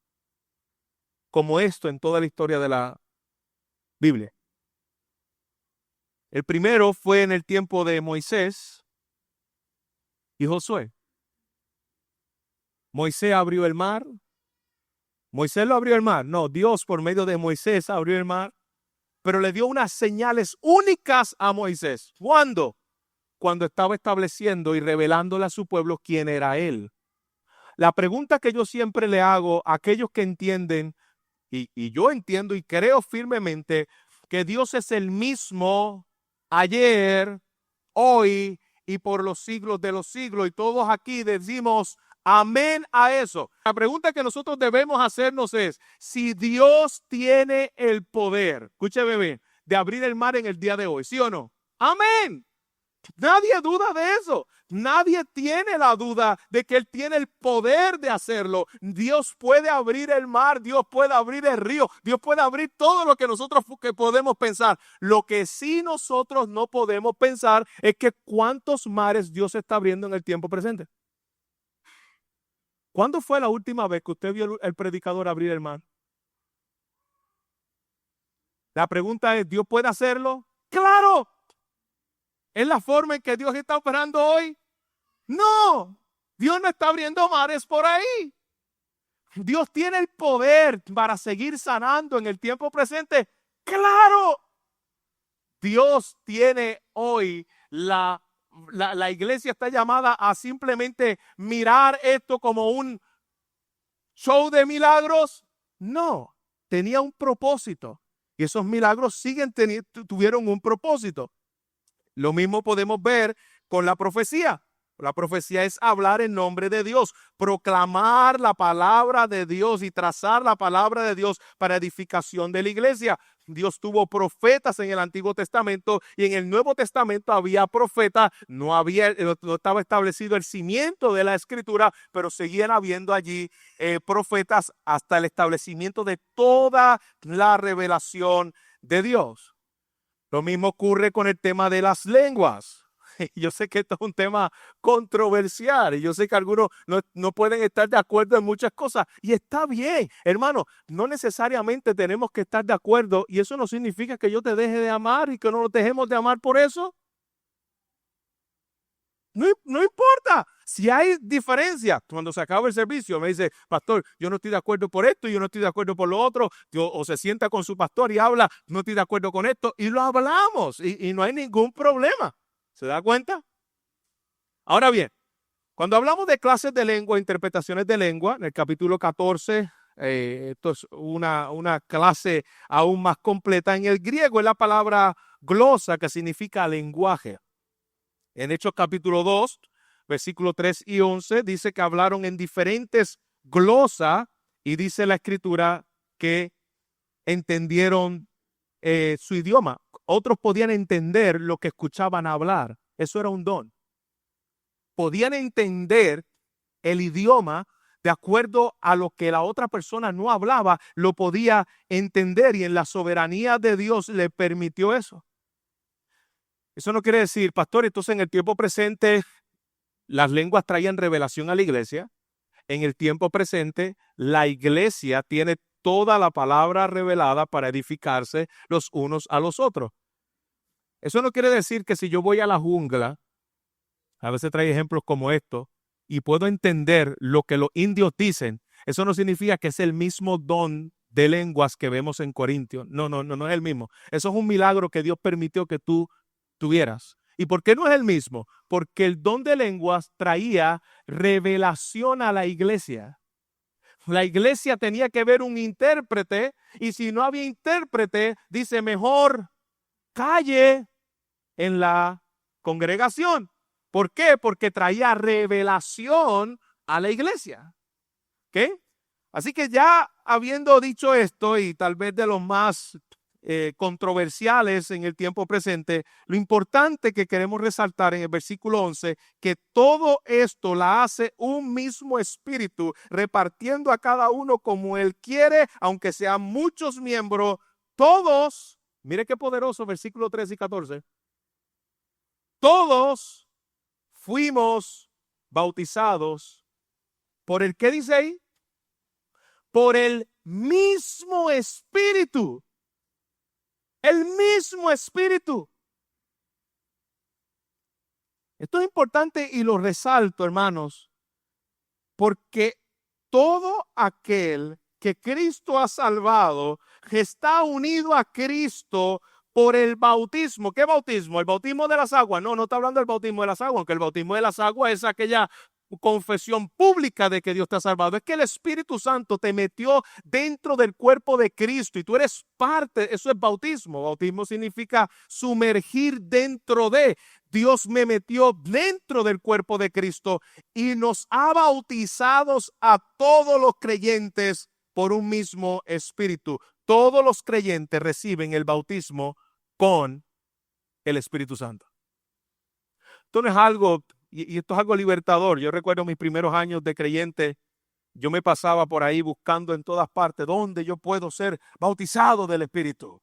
como esto en toda la historia de la Biblia. El primero fue en el tiempo de Moisés y Josué. Moisés abrió el mar. Moisés lo abrió el mar. No, Dios por medio de Moisés abrió el mar, pero le dio unas señales únicas a Moisés. ¿Cuándo? Cuando estaba estableciendo y revelándole a su pueblo quién era él. La pregunta que yo siempre le hago a aquellos que entienden, y yo entiendo y creo firmemente que Dios es el mismo ayer, hoy y por los siglos de los siglos, y todos aquí decimos amén a eso. La pregunta que nosotros debemos hacernos es, si Dios tiene el poder, escúcheme bien, de abrir el mar en el día de hoy, ¿sí o no? Amén. Nadie duda de eso. Nadie tiene la duda de que Él tiene el poder de hacerlo. Dios puede abrir el mar, Dios puede abrir el río, Dios puede abrir todo lo que nosotros podemos pensar. Lo que sí nosotros no podemos pensar es que cuántos mares Dios está abriendo en el tiempo presente. ¿Cuándo fue la última vez que usted vio el predicador abrir el mar? La pregunta es, ¿Dios puede hacerlo? ¡Claro! Claro, ¿es la forma en que Dios está operando hoy? No, Dios no está abriendo mares por ahí. Dios tiene el poder para seguir sanando en el tiempo presente. Claro, Dios tiene hoy la iglesia está llamada a simplemente mirar esto como un show de milagros. No, tenía un propósito y esos milagros tuvieron un propósito. Lo mismo podemos ver con la profecía. La profecía es hablar en nombre de Dios, proclamar la palabra de Dios y trazar la palabra de Dios para edificación de la iglesia. Dios tuvo profetas en el Antiguo Testamento y en el Nuevo Testamento había profetas. No estaba establecido el cimiento de la Escritura, pero seguían habiendo allí profetas hasta el establecimiento de toda la revelación de Dios. Lo mismo ocurre con el tema de las lenguas. Yo sé que esto es un tema controversial y yo sé que algunos no pueden estar de acuerdo en muchas cosas y está bien, hermano, no necesariamente tenemos que estar de acuerdo y eso no significa que yo te deje de amar y que no nos dejemos de amar por eso. No importa. Si hay diferencia, cuando se acaba el servicio, me dice, pastor, yo no estoy de acuerdo por esto, yo no estoy de acuerdo por lo otro, o se sienta con su pastor y habla, no estoy de acuerdo con esto, y lo hablamos y no hay ningún problema. ¿Se da cuenta? Ahora bien, cuando hablamos de clases de lengua, interpretaciones de lengua, en el capítulo 14, esto es una clase aún más completa. En el griego es la palabra glosa, que significa lenguaje. En Hechos capítulo 2, versículos 3 y 11, dice que hablaron en diferentes glosas y dice la escritura que entendieron su idioma. Otros podían entender lo que escuchaban hablar. Eso era un don. Podían entender el idioma de acuerdo a lo que la otra persona no hablaba, lo podía entender y en la soberanía de Dios le permitió eso. Eso no quiere decir, pastor, entonces en el tiempo presente las lenguas traían revelación a la iglesia. En el tiempo presente la iglesia tiene toda la palabra revelada para edificarse los unos a los otros. Eso no quiere decir que si yo voy a la jungla, a veces trae ejemplos como estos, y puedo entender lo que los indios dicen, eso no significa que es el mismo don de lenguas que vemos en Corintios. No es el mismo. Eso es un milagro que Dios permitió que tú tuvieras. ¿Y por qué no es el mismo? Porque el don de lenguas traía revelación a la iglesia. La iglesia tenía que ver un intérprete y si no había intérprete, dice mejor calle en la congregación. ¿Por qué? Porque traía revelación a la iglesia. ¿Ok? Así que ya habiendo dicho esto y tal vez de los más controversiales en el tiempo presente, lo importante que queremos resaltar en el versículo 11, que todo esto la hace un mismo espíritu, repartiendo a cada uno como él quiere, aunque sean muchos miembros, todos, mire qué poderoso, versículo 13 y 14, todos fuimos bautizados por el, ¿qué dice ahí? Por el mismo espíritu. El mismo espíritu. Esto es importante y lo resalto, hermanos, porque todo aquel que Cristo ha salvado está unido a Cristo por el bautismo. ¿Qué bautismo? ¿El bautismo de las aguas? No está hablando del bautismo de las aguas, aunque el bautismo de las aguas es aquella confesión pública de que Dios te ha salvado. Es que el Espíritu Santo te metió dentro del cuerpo de Cristo y tú eres parte. Eso es bautismo. Bautismo significa sumergir dentro de. Dios me metió dentro del cuerpo de Cristo y nos ha bautizados a todos los creyentes por un mismo espíritu. Todos los creyentes reciben el bautismo con el Espíritu Santo. Esto no es algo, y esto es algo libertador. Yo recuerdo mis primeros años de creyente, yo me pasaba por ahí buscando en todas partes dónde yo puedo ser bautizado del Espíritu.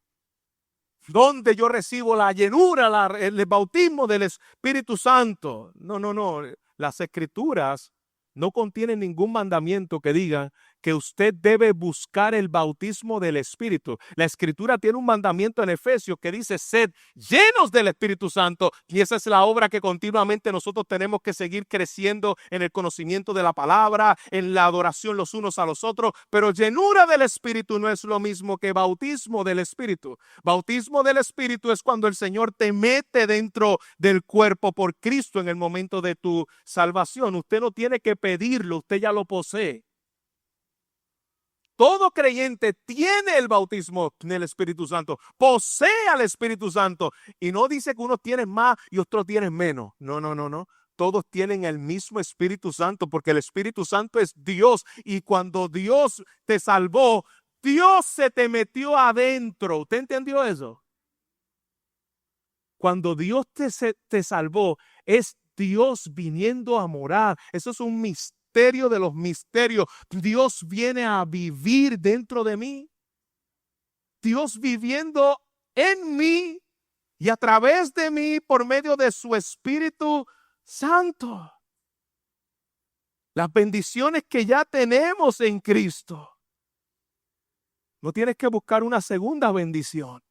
Donde yo recibo la llenura, el bautismo del Espíritu Santo. No. Las Escrituras no contienen ningún mandamiento que diga que usted debe buscar el bautismo del Espíritu. La Escritura tiene un mandamiento en Efesios que dice, sed llenos del Espíritu Santo, y esa es la obra que continuamente nosotros tenemos que seguir creciendo en el conocimiento de la palabra, en la adoración los unos a los otros, pero llenura del Espíritu no es lo mismo que bautismo del Espíritu. Bautismo del Espíritu es cuando el Señor te mete dentro del cuerpo por Cristo en el momento de tu salvación. Usted no tiene que pedirlo, usted ya lo posee. Todo creyente tiene el bautismo del Espíritu Santo, posee al Espíritu Santo, y no dice que unos tienen más y otros tienen menos. No, no, no, no. Todos tienen el mismo Espíritu Santo, porque el Espíritu Santo es Dios, y cuando Dios te salvó, Dios se te metió adentro. ¿Usted entendió eso? Cuando Dios te salvó, es Dios viniendo a morar. Eso es un misterio de los misterios. Dios viene a vivir dentro de mí. Dios viviendo en mí y a través de mí por medio de su Espíritu Santo. Las bendiciones que ya tenemos en Cristo. No tienes que buscar una segunda bendición.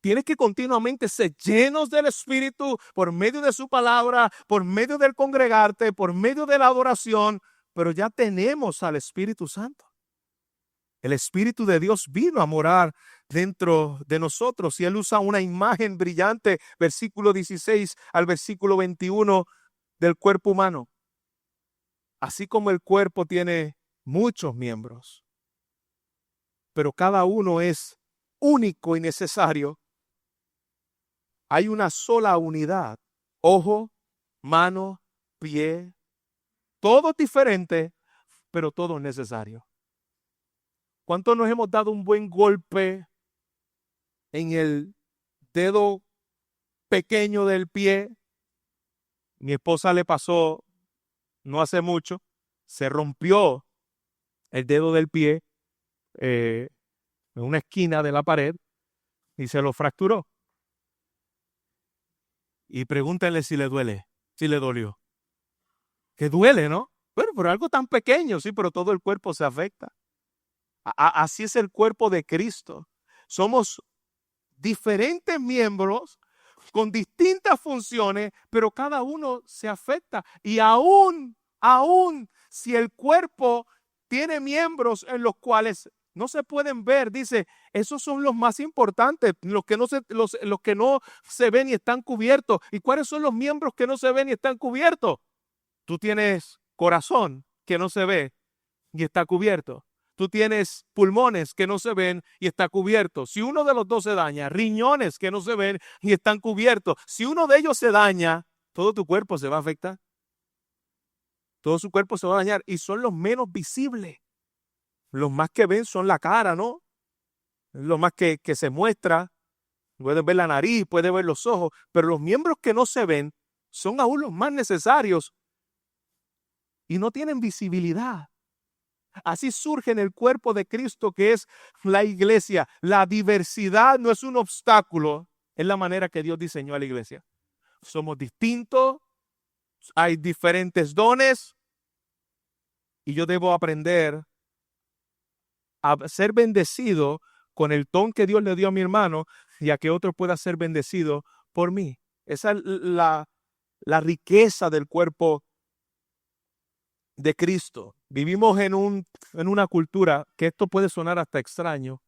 Tienes que continuamente ser llenos del Espíritu por medio de su palabra, por medio del congregarte, por medio de la adoración, pero ya tenemos al Espíritu Santo. El Espíritu de Dios vino a morar dentro de nosotros y Él usa una imagen brillante, versículo 16 al versículo 21 del cuerpo humano. Así como el cuerpo tiene muchos miembros, pero cada uno es único y necesario, hay una sola unidad: ojo, mano, pie, todo diferente, pero todo necesario. ¿Cuántos nos hemos dado un buen golpe en el dedo pequeño del pie? Mi esposa le pasó no hace mucho, se rompió el dedo del pie en una esquina de la pared y se lo fracturó. Y pregúntenle si le duele, si le dolió. Que duele, ¿no? Bueno, pero algo tan pequeño, sí, pero todo el cuerpo se afecta. Así es el cuerpo de Cristo. Somos diferentes miembros con distintas funciones, pero cada uno se afecta. Y aún si el cuerpo tiene miembros en los cuales no se pueden ver, dice, esos son los más importantes, los que no se ven y están cubiertos. ¿Y cuáles son los miembros que no se ven y están cubiertos? Tú tienes corazón que no se ve y está cubierto. Tú tienes pulmones que no se ven y está cubierto. Si uno de los dos se daña, riñones que no se ven y están cubiertos. Si uno de ellos se daña, todo tu cuerpo se va a afectar. Todo su cuerpo se va a dañar y son los menos visibles. Los más que ven son la cara, ¿no? Lo más que se muestra. Puedes ver la nariz, puedes ver los ojos, pero los miembros que no se ven son aún los más necesarios y no tienen visibilidad. Así surge en el cuerpo de Cristo, que es la iglesia. La diversidad no es un obstáculo, es la manera que Dios diseñó a la iglesia. Somos distintos, hay diferentes dones y yo debo aprender a ser bendecido con el don que Dios le dio a mi hermano y a que otro pueda ser bendecido por mí. Esa es la riqueza del cuerpo de Cristo. Vivimos en una cultura que esto puede sonar hasta extraño.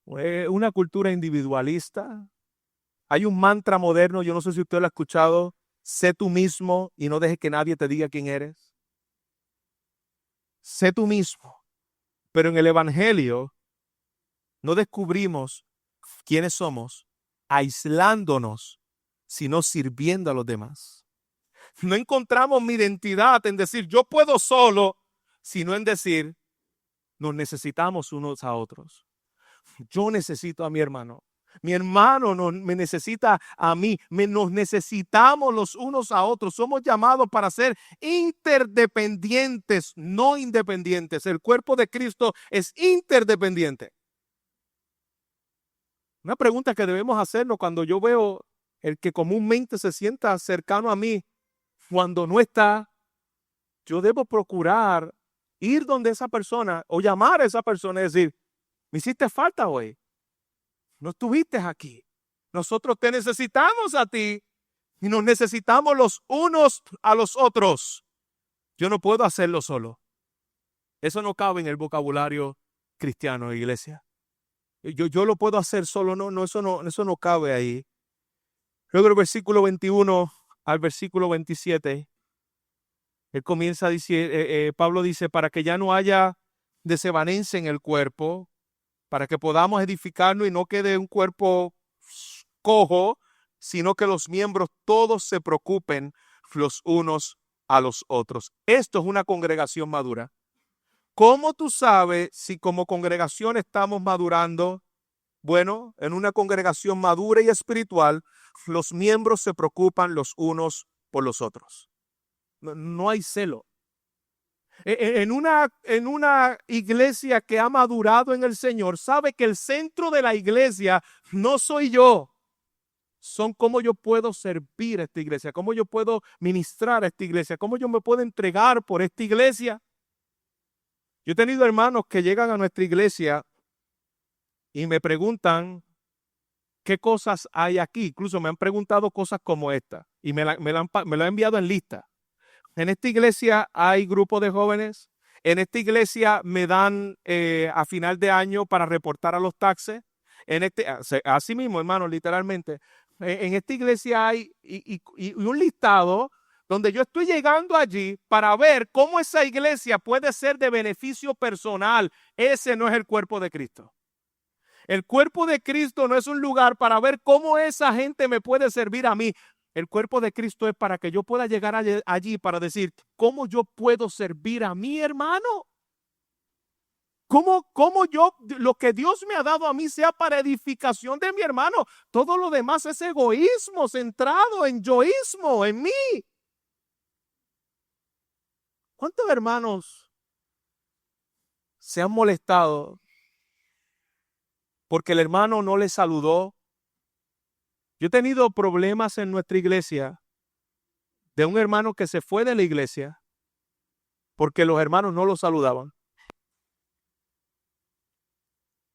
Una cultura individualista. Hay un mantra moderno, yo no sé si usted lo ha escuchado: sé tú mismo y no dejes que nadie te diga quién eres. Sé tú mismo. Pero en el Evangelio no descubrimos quiénes somos aislándonos, sino sirviendo a los demás. No encontramos mi identidad en decir yo puedo solo, sino en decir nos necesitamos unos a otros. Yo necesito a mi hermano. Mi hermano me necesita a mí. Nos necesitamos los unos a otros. Somos llamados para ser interdependientes, no independientes. El cuerpo de Cristo es interdependiente. Una pregunta que debemos hacernos cuando yo veo el que comúnmente se sienta cercano a mí, cuando no está, yo debo procurar ir donde esa persona o llamar a esa persona y decir, me hiciste falta hoy. No estuviste aquí. Nosotros te necesitamos a ti y nos necesitamos los unos a los otros. Yo no puedo hacerlo solo. Eso no cabe en el vocabulario cristiano, iglesia. Yo lo puedo hacer solo, eso no cabe ahí. Luego el versículo 21 al versículo 27, él comienza a decir, Pablo dice, para que ya no haya desavenencia en el cuerpo, para que podamos edificarnos y no quede un cuerpo cojo, sino que los miembros todos se preocupen los unos a los otros. Esto es una congregación madura. ¿Cómo tú sabes si como congregación estamos madurando? Bueno, en una congregación madura y espiritual, los miembros se preocupan los unos por los otros. No hay celo. En una iglesia que ha madurado en el Señor, sabe que el centro de la iglesia no soy yo. Son cómo yo puedo servir a esta iglesia, cómo yo puedo ministrar a esta iglesia, cómo yo me puedo entregar por esta iglesia. Yo he tenido hermanos que llegan a nuestra iglesia y me preguntan qué cosas hay aquí. Incluso me han preguntado cosas como esta y me lo han enviado en lista. En esta iglesia hay grupos de jóvenes. En esta iglesia me dan a final de año para reportar a los taxes. Así mismo, hermano, literalmente. En esta iglesia hay y un listado donde yo estoy llegando allí para ver cómo esa iglesia puede ser de beneficio personal. Ese no es el cuerpo de Cristo. El cuerpo de Cristo no es un lugar para ver cómo esa gente me puede servir a mí. El cuerpo de Cristo es para que yo pueda llegar allí para decir, ¿cómo yo puedo servir a mi hermano? ¿Cómo lo que Dios me ha dado a mí sea para edificación de mi hermano? Todo lo demás es egoísmo, centrado en yoísmo, en mí. ¿Cuántos hermanos se han molestado porque el hermano no les saludó? Yo he tenido problemas en nuestra iglesia de un hermano que se fue de la iglesia porque los hermanos no lo saludaban.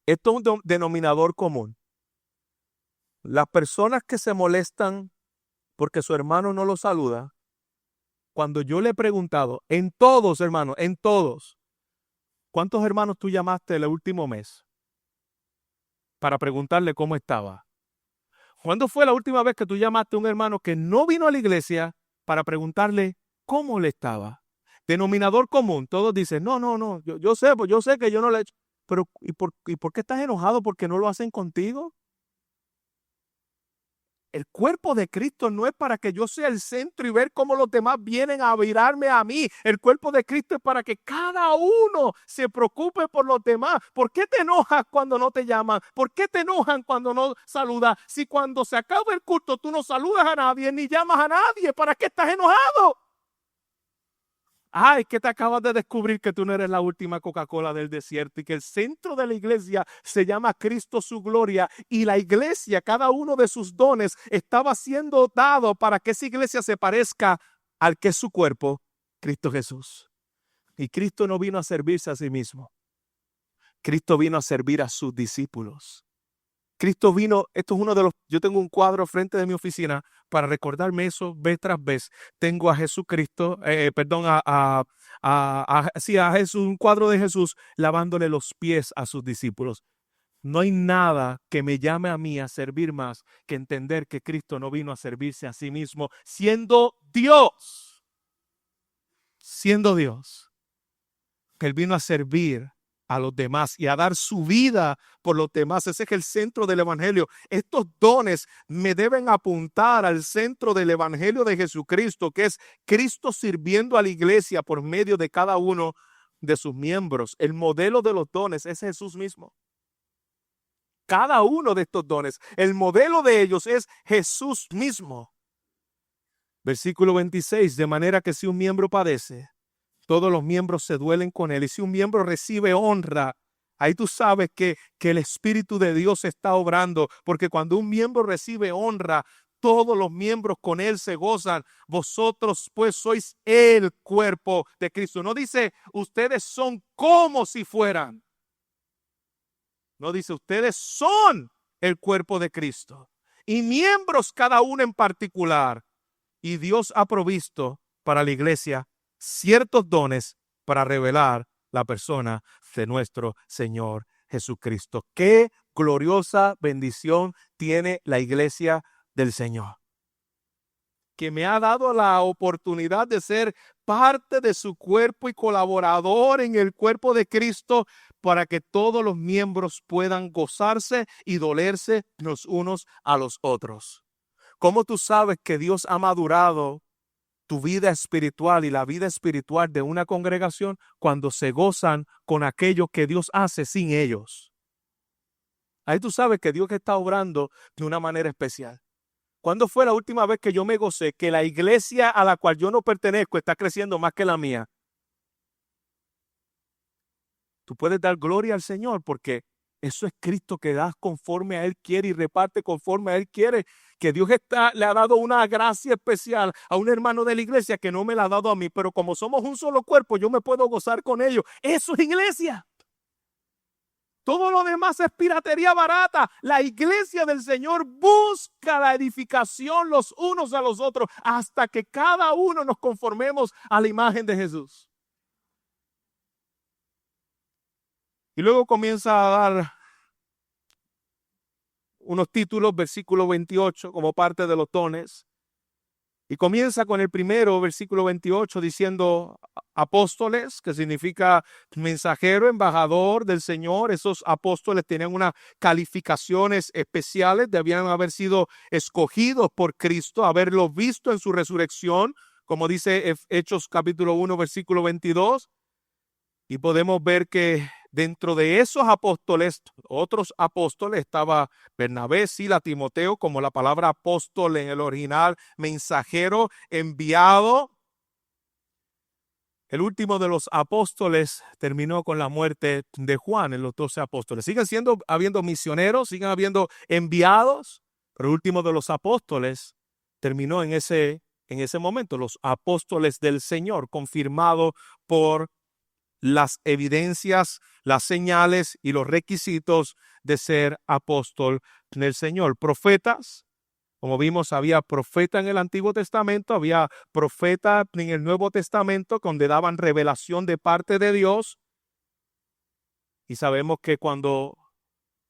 Esto es un denominador común. Las personas que se molestan porque su hermano no lo saluda, cuando yo le he preguntado, en todos, hermanos, en todos, ¿cuántos hermanos tú llamaste el último mes para preguntarle cómo estaba? ¿Cuándo fue la última vez que tú llamaste a un hermano que no vino a la iglesia para preguntarle cómo le estaba? Denominador común, todos dicen, no, yo sé que yo no le he hecho. Pero ¿y por qué estás enojado porque no lo hacen contigo? El cuerpo de Cristo no es para que yo sea el centro y ver cómo los demás vienen a mirarme a mí. El cuerpo de Cristo es para que cada uno se preocupe por los demás. ¿Por qué te enojas cuando no te llaman? ¿Por qué te enojan cuando no saludas? Si cuando se acaba el culto tú no saludas a nadie ni llamas a nadie, ¿para qué estás enojado? Es que te acabas de descubrir que tú no eres la última Coca-Cola del desierto y que el centro de la iglesia se llama Cristo su gloria y la iglesia, cada uno de sus dones estaba siendo dado para que esa iglesia se parezca al que es su cuerpo, Cristo Jesús. Y Cristo no vino a servirse a sí mismo. Cristo vino a servir a sus discípulos. Cristo vino, esto es uno de los, yo tengo un cuadro frente de mi oficina para recordarme eso vez tras vez. Tengo a Jesucristo, a Jesús, un cuadro de Jesús lavándole los pies a sus discípulos. No hay nada que me llame a mí a servir más que entender que Cristo no vino a servirse a sí mismo, siendo Dios. Siendo Dios. Él vino a servir a los demás y a dar su vida por los demás. Ese es el centro del evangelio. Estos dones me deben apuntar al centro del evangelio de Jesucristo, que es Cristo sirviendo a la iglesia por medio de cada uno de sus miembros. El modelo de los dones es Jesús mismo. Cada uno de estos dones, el modelo de ellos es Jesús mismo. Versículo 26, de manera que si un miembro padece, todos los miembros se duelen con él. Y si un miembro recibe honra, ahí tú sabes que el Espíritu de Dios está obrando. Porque cuando un miembro recibe honra, todos los miembros con él se gozan. Vosotros pues sois el cuerpo de Cristo. No dice ustedes son como si fueran. No dice ustedes son el cuerpo de Cristo. Y miembros cada uno en particular. Y Dios ha provisto para la iglesia ciertos dones para revelar la persona de nuestro Señor Jesucristo. Qué gloriosa bendición tiene la iglesia del Señor, que me ha dado la oportunidad de ser parte de su cuerpo y colaborador en el cuerpo de Cristo para que todos los miembros puedan gozarse y dolerse los unos a los otros. ¿Cómo tú sabes que Dios ha madurado tu vida espiritual y la vida espiritual de una congregación? Cuando se gozan con aquello que Dios hace sin ellos. Ahí tú sabes que Dios está obrando de una manera especial. ¿Cuándo fue la última vez que yo me gocé que la iglesia a la cual yo no pertenezco está creciendo más que la mía? Tú puedes dar gloria al Señor porque eso es Cristo, que da conforme a Él quiere y reparte conforme a Él quiere. Que Dios le ha dado una gracia especial a un hermano de la iglesia que no me la ha dado a mí, pero como somos un solo cuerpo, yo me puedo gozar con ellos. Eso es iglesia. Todo lo demás es piratería barata. La iglesia del Señor busca la edificación los unos a los otros hasta que cada uno nos conformemos a la imagen de Jesús. Y luego comienza a dar unos títulos, versículo 28, como parte de los dones. Y comienza con el primero, versículo 28, diciendo apóstoles, que significa mensajero, embajador del Señor. Esos apóstoles tenían unas calificaciones especiales, debían haber sido escogidos por Cristo, haberlo visto en su resurrección, como dice Hechos capítulo 1, versículo 22. Y podemos ver que dentro de esos apóstoles, otros apóstoles, estaba Bernabé, Sila, Timoteo, como la palabra apóstol en el original, mensajero, enviado. El último de los apóstoles terminó con la muerte de Juan en los 12 apóstoles. Siguen habiendo misioneros, siguen habiendo enviados, pero el último de los apóstoles terminó en ese momento, los apóstoles del Señor, confirmado por las evidencias, las señales y los requisitos de ser apóstol del Señor. Profetas, como vimos, había profeta en el Antiguo Testamento, había profeta en el Nuevo Testamento donde daban revelación de parte de Dios. Y sabemos que cuando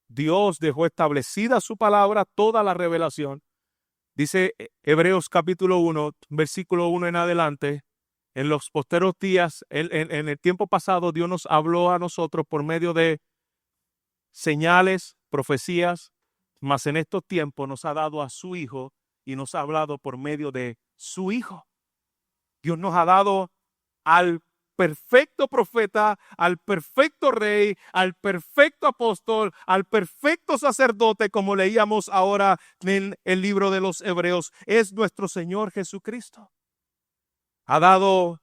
Dios dejó establecida su palabra, toda la revelación, dice Hebreos capítulo 1, versículo 1 en adelante, en los posteros días, en el tiempo pasado, Dios nos habló a nosotros por medio de señales, profecías, mas en estos tiempos nos ha dado a su Hijo y nos ha hablado por medio de su Hijo. Dios nos ha dado al perfecto profeta, al perfecto rey, al perfecto apóstol, al perfecto sacerdote, como leíamos ahora en el libro de los Hebreos. Es nuestro Señor Jesucristo. Ha dado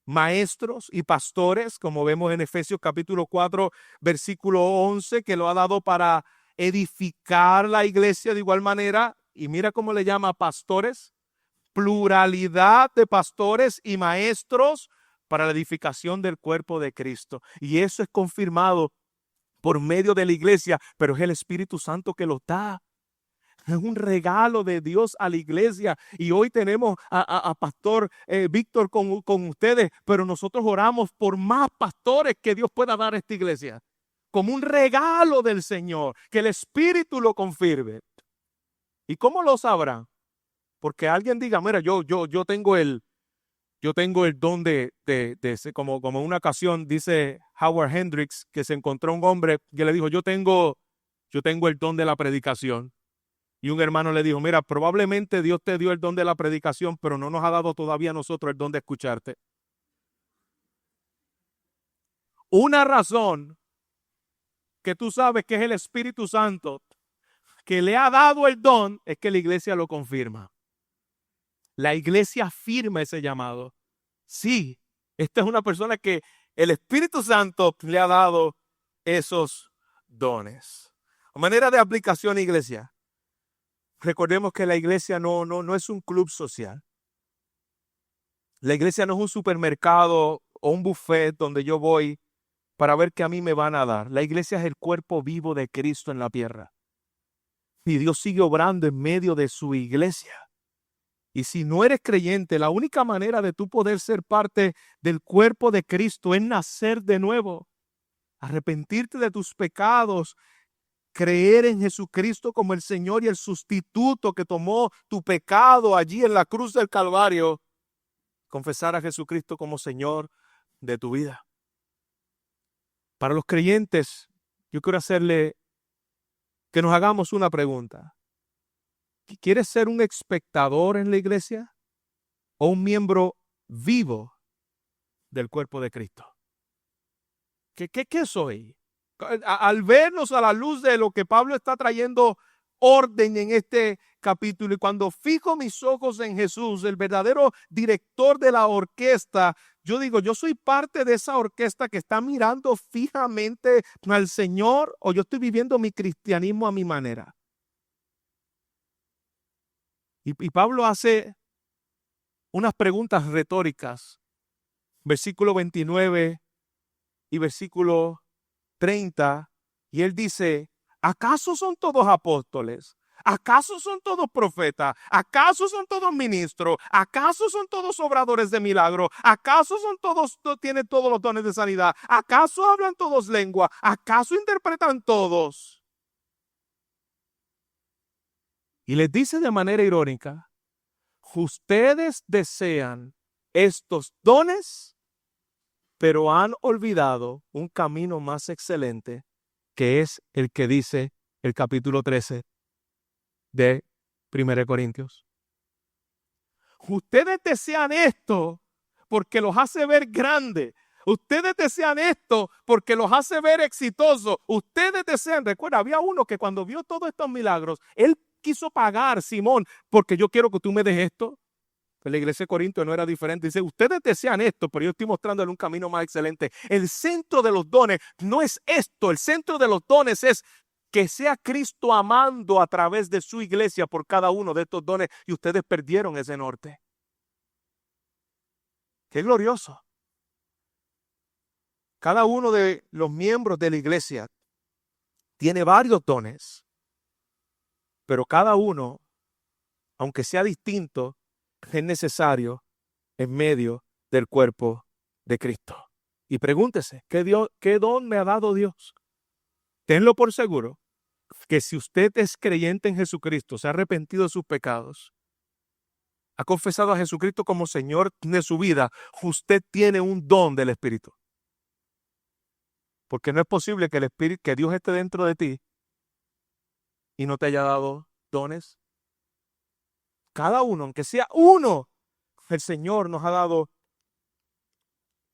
maestros y pastores, como vemos en Efesios capítulo 4, versículo 11, que lo ha dado para edificar la iglesia de igual manera. Y mira cómo le llama pastores, pluralidad de pastores y maestros para la edificación del cuerpo de Cristo. Y eso es confirmado por medio de la iglesia, pero es el Espíritu Santo que lo da. Es un regalo de Dios a la iglesia. Y hoy tenemos a Pastor Víctor con ustedes, pero nosotros oramos por más pastores que Dios pueda dar a esta iglesia. Como un regalo del Señor, que el Espíritu lo confirme. ¿Y cómo lo sabrá? Porque alguien diga, mira, yo tengo el don de como en una ocasión dice Howard Hendricks, que se encontró un hombre que le dijo, yo tengo el don de la predicación. Y un hermano le dijo, mira, probablemente Dios te dio el don de la predicación, pero no nos ha dado todavía a nosotros el don de escucharte. Una razón que tú sabes que es el Espíritu Santo que le ha dado el don es que la iglesia lo confirma. La iglesia afirma ese llamado. Sí, esta es una persona que el Espíritu Santo le ha dado esos dones. A manera de aplicación, iglesia, Recordemos que la iglesia no es un club social. La iglesia no es un supermercado o un buffet donde yo voy para ver qué a mí me van a dar. La iglesia es el cuerpo vivo de Cristo en la tierra. Y Dios sigue obrando en medio de su iglesia. Y si no eres creyente, la única manera de tú poder ser parte del cuerpo de Cristo es nacer de nuevo, arrepentirte de tus pecados, creer en Jesucristo como el Señor y el sustituto que tomó tu pecado allí en la cruz del Calvario, confesar a Jesucristo como Señor de tu vida. Para los creyentes, yo quiero hacerle que nos hagamos una pregunta. ¿Quieres ser un espectador en la iglesia o un miembro vivo del cuerpo de Cristo? ¿Qué soy? Al vernos a la luz de lo que Pablo está trayendo orden en este capítulo, y cuando fijo mis ojos en Jesús, el verdadero director de la orquesta, yo digo, yo soy parte de esa orquesta que está mirando fijamente al Señor, o yo estoy viviendo mi cristianismo a mi manera. Y Pablo hace unas preguntas retóricas, versículo 29 y versículo 30, y él dice, ¿acaso son todos apóstoles? ¿Acaso son todos profetas? ¿Acaso son todos ministros? ¿Acaso son todos obradores de milagro? ¿Acaso tienen todos los dones de sanidad? ¿Acaso hablan todos lengua? ¿Acaso interpretan todos? Y les dice de manera irónica, ustedes desean estos dones, pero han olvidado un camino más excelente, que es el que dice el capítulo 13 de 1 Corintios. Ustedes desean esto porque los hace ver grandes. Ustedes desean esto porque los hace ver exitosos. Ustedes desean, recuerda, había uno que cuando vio todos estos milagros, él quiso pagar, Simón, porque yo quiero que tú me des esto. Pues la iglesia de Corinto no era diferente. Dice, ustedes desean esto, pero yo estoy mostrándole un camino más excelente. El centro de los dones no es esto. El centro de los dones es que sea Cristo amando a través de su iglesia por cada uno de estos dones, y ustedes perdieron ese norte. ¡Qué glorioso! Cada uno de los miembros de la iglesia tiene varios dones, pero cada uno, aunque sea distinto, es necesario en medio del cuerpo de Cristo. Y pregúntese, ¿qué don me ha dado Dios? Tenlo por seguro que si usted es creyente en Jesucristo, se ha arrepentido de sus pecados, ha confesado a Jesucristo como Señor de su vida, usted tiene un don del Espíritu. Porque no es posible que que Dios esté dentro de ti y no te haya dado dones. Cada uno, aunque sea uno, el Señor nos ha dado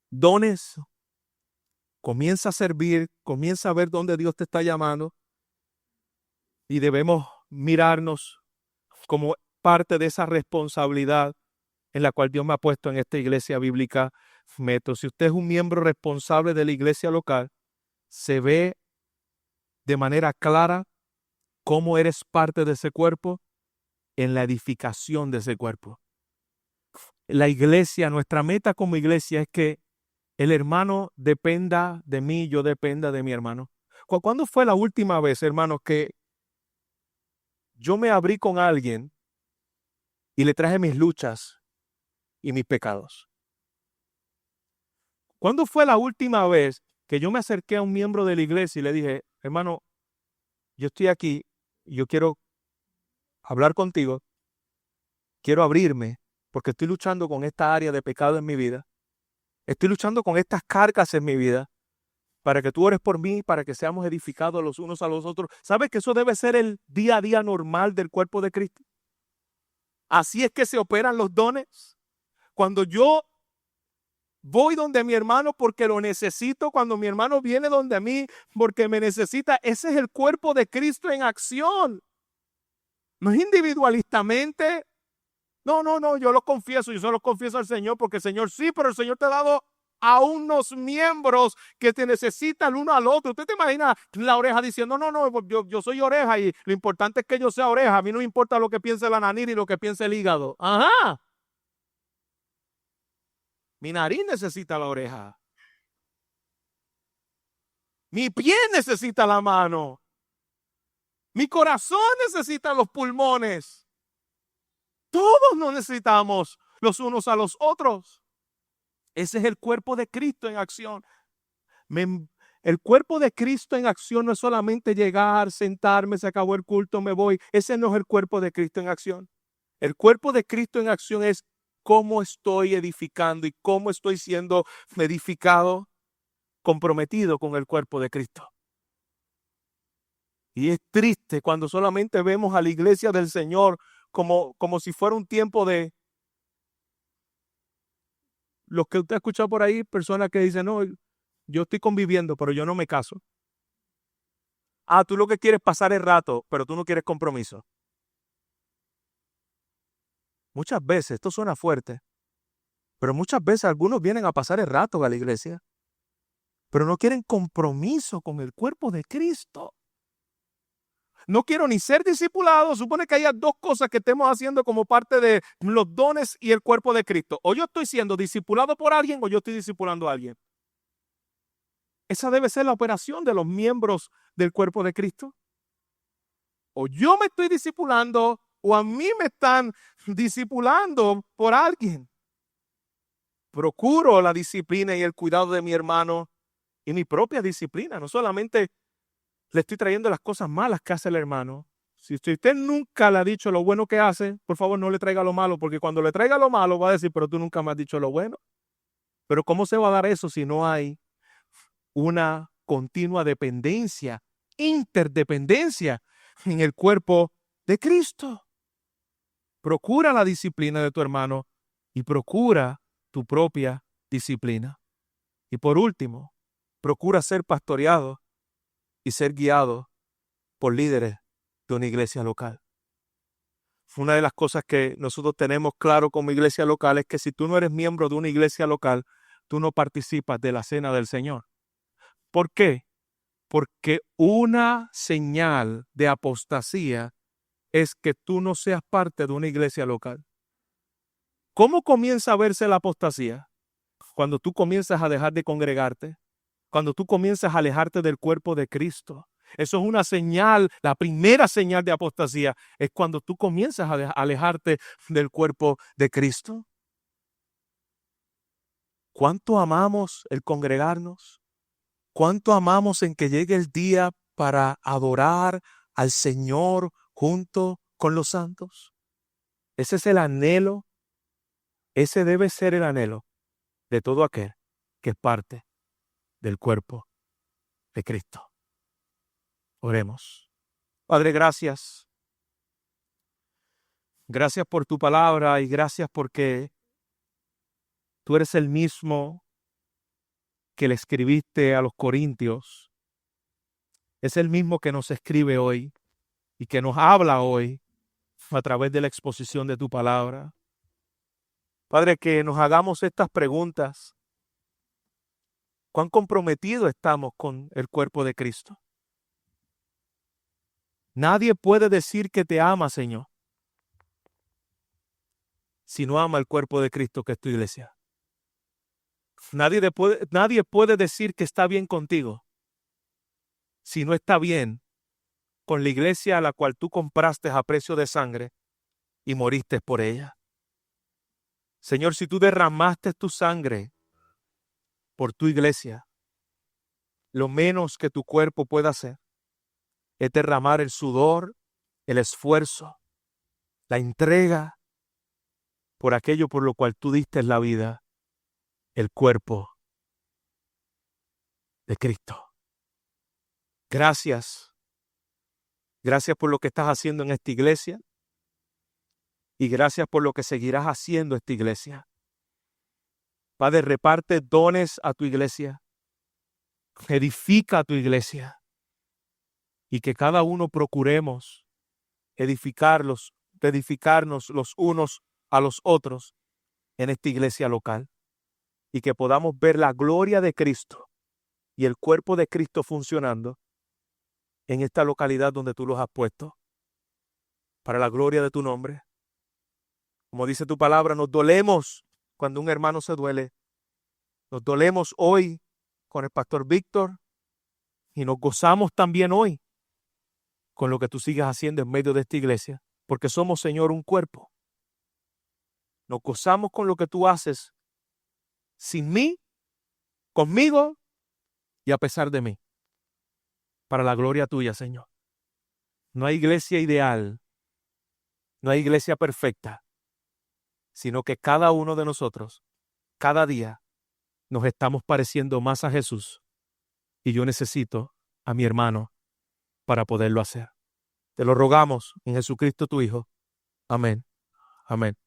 dones. Comienza a servir, comienza a ver dónde Dios te está llamando, y debemos mirarnos como parte de esa responsabilidad en la cual Dios me ha puesto en esta iglesia bíblica Metro. Si usted es un miembro responsable de la iglesia local, se ve de manera clara cómo eres parte de ese cuerpo en la edificación de ese cuerpo. La iglesia, nuestra meta como iglesia es que el hermano dependa de mí, yo dependa de mi hermano. ¿Cuándo fue la última vez, hermanos, que yo me abrí con alguien y le traje mis luchas y mis pecados? ¿Cuándo fue la última vez que yo me acerqué a un miembro de la iglesia y le dije, hermano, yo estoy aquí, yo quiero hablar contigo, quiero abrirme porque estoy luchando con esta área de pecado en mi vida, estoy luchando con estas cargas en mi vida, para que tú ores por mí, para que seamos edificados los unos a los otros? ¿Sabes que eso debe ser el día a día normal del cuerpo de Cristo? Así es que se operan los dones. Cuando yo voy donde mi hermano porque lo necesito, cuando mi hermano viene donde mí porque me necesita, ese es el cuerpo de Cristo en acción. No es individualistamente. No, yo lo confieso, yo solo confieso al Señor porque el Señor sí, pero el Señor te ha dado a unos miembros que te necesitan uno al otro. ¿Usted te imagina la oreja diciendo, no, yo soy oreja y lo importante es que yo sea oreja? A mí no me importa lo que piense la nariz y lo que piense el hígado. Ajá. Mi nariz necesita la oreja. Mi pie necesita la mano. Mi corazón necesita los pulmones. Todos nos necesitamos los unos a los otros. Ese es el cuerpo de Cristo en acción. El cuerpo de Cristo en acción no es solamente llegar, sentarme, se acabó el culto, me voy. Ese no es el cuerpo de Cristo en acción. El cuerpo de Cristo en acción es cómo estoy edificando y cómo estoy siendo edificado, comprometido con el cuerpo de Cristo. Y es triste cuando solamente vemos a la iglesia del Señor como si fuera un tiempo de los que usted ha escuchado por ahí, personas que dicen, no, yo estoy conviviendo, pero yo no me caso. Ah, tú lo que quieres es pasar el rato, pero tú no quieres compromiso. Muchas veces, esto suena fuerte, pero muchas veces algunos vienen a pasar el rato a la iglesia, pero no quieren compromiso con el cuerpo de Cristo. No quiero ni ser discipulado. Supone que haya dos cosas que estemos haciendo como parte de los dones y el cuerpo de Cristo. O yo estoy siendo discipulado por alguien o yo estoy discipulando a alguien. Esa debe ser la operación de los miembros del cuerpo de Cristo. O yo me estoy discipulando o a mí me están discipulando por alguien. Procuro la disciplina y el cuidado de mi hermano y mi propia disciplina. No solamente le estoy trayendo las cosas malas que hace el hermano. Si usted nunca le ha dicho lo bueno que hace, por favor no le traiga lo malo, porque cuando le traiga lo malo va a decir, pero tú nunca me has dicho lo bueno. Pero ¿cómo se va a dar eso si no hay una continua dependencia, interdependencia en el cuerpo de Cristo? Procura la disciplina de tu hermano y procura tu propia disciplina. Y por último, procura ser pastoreado y ser guiado por líderes de una iglesia local. Una de las cosas que nosotros tenemos claro como iglesia local es que si tú no eres miembro de una iglesia local, tú no participas de la cena del Señor. ¿Por qué? Porque una señal de apostasía es que tú no seas parte de una iglesia local. ¿Cómo comienza a verse la apostasía? Cuando tú comienzas a dejar de congregarte, cuando tú comienzas a alejarte del cuerpo de Cristo. Eso es una señal, la primera señal de apostasía es cuando tú comienzas a alejarte del cuerpo de Cristo. ¿Cuánto amamos el congregarnos? ¿Cuánto amamos en que llegue el día para adorar al Señor junto con los santos? Ese es el anhelo, ese debe ser el anhelo de todo aquel que es parte del cuerpo de Cristo. Oremos. Padre, gracias. Gracias por tu palabra y gracias porque tú eres el mismo que le escribiste a los Corintios. Es el mismo que nos escribe hoy y que nos habla hoy a través de la exposición de tu palabra. Padre, que nos hagamos estas preguntas. ¿Cuán comprometidos estamos con el cuerpo de Cristo? Nadie puede decir que te ama, Señor, si no ama el cuerpo de Cristo que es tu iglesia. Nadie puede decir que está bien contigo si no está bien con la iglesia a la cual tú compraste a precio de sangre y moriste por ella. Señor, si tú derramaste tu sangre por tu iglesia, lo menos que tu cuerpo pueda hacer es derramar el sudor, el esfuerzo, la entrega por aquello por lo cual tú diste la vida, el cuerpo de Cristo. Gracias. Gracias por lo que estás haciendo en esta iglesia y gracias por lo que seguirás haciendo esta iglesia. Padre, reparte dones a tu iglesia, edifica a tu iglesia y que cada uno procuremos edificarnos los unos a los otros en esta iglesia local. y que podamos ver la gloria de Cristo y el cuerpo de Cristo funcionando en esta localidad donde tú los has puesto, para la gloria de tu nombre. Como dice tu palabra, nos dolemos cuando un hermano se duele. Nos dolemos hoy con el pastor Víctor y nos gozamos también hoy con lo que tú sigas haciendo en medio de esta iglesia, porque somos, Señor, un cuerpo. Nos gozamos con lo que tú haces sin mí, conmigo y a pesar de mí, para la gloria tuya, Señor. No hay iglesia ideal, no hay iglesia perfecta, sino que cada uno de nosotros, cada día, nos estamos pareciendo más a Jesús y yo necesito a mi hermano para poderlo hacer. Te lo rogamos en Jesucristo tu Hijo. Amén. Amén.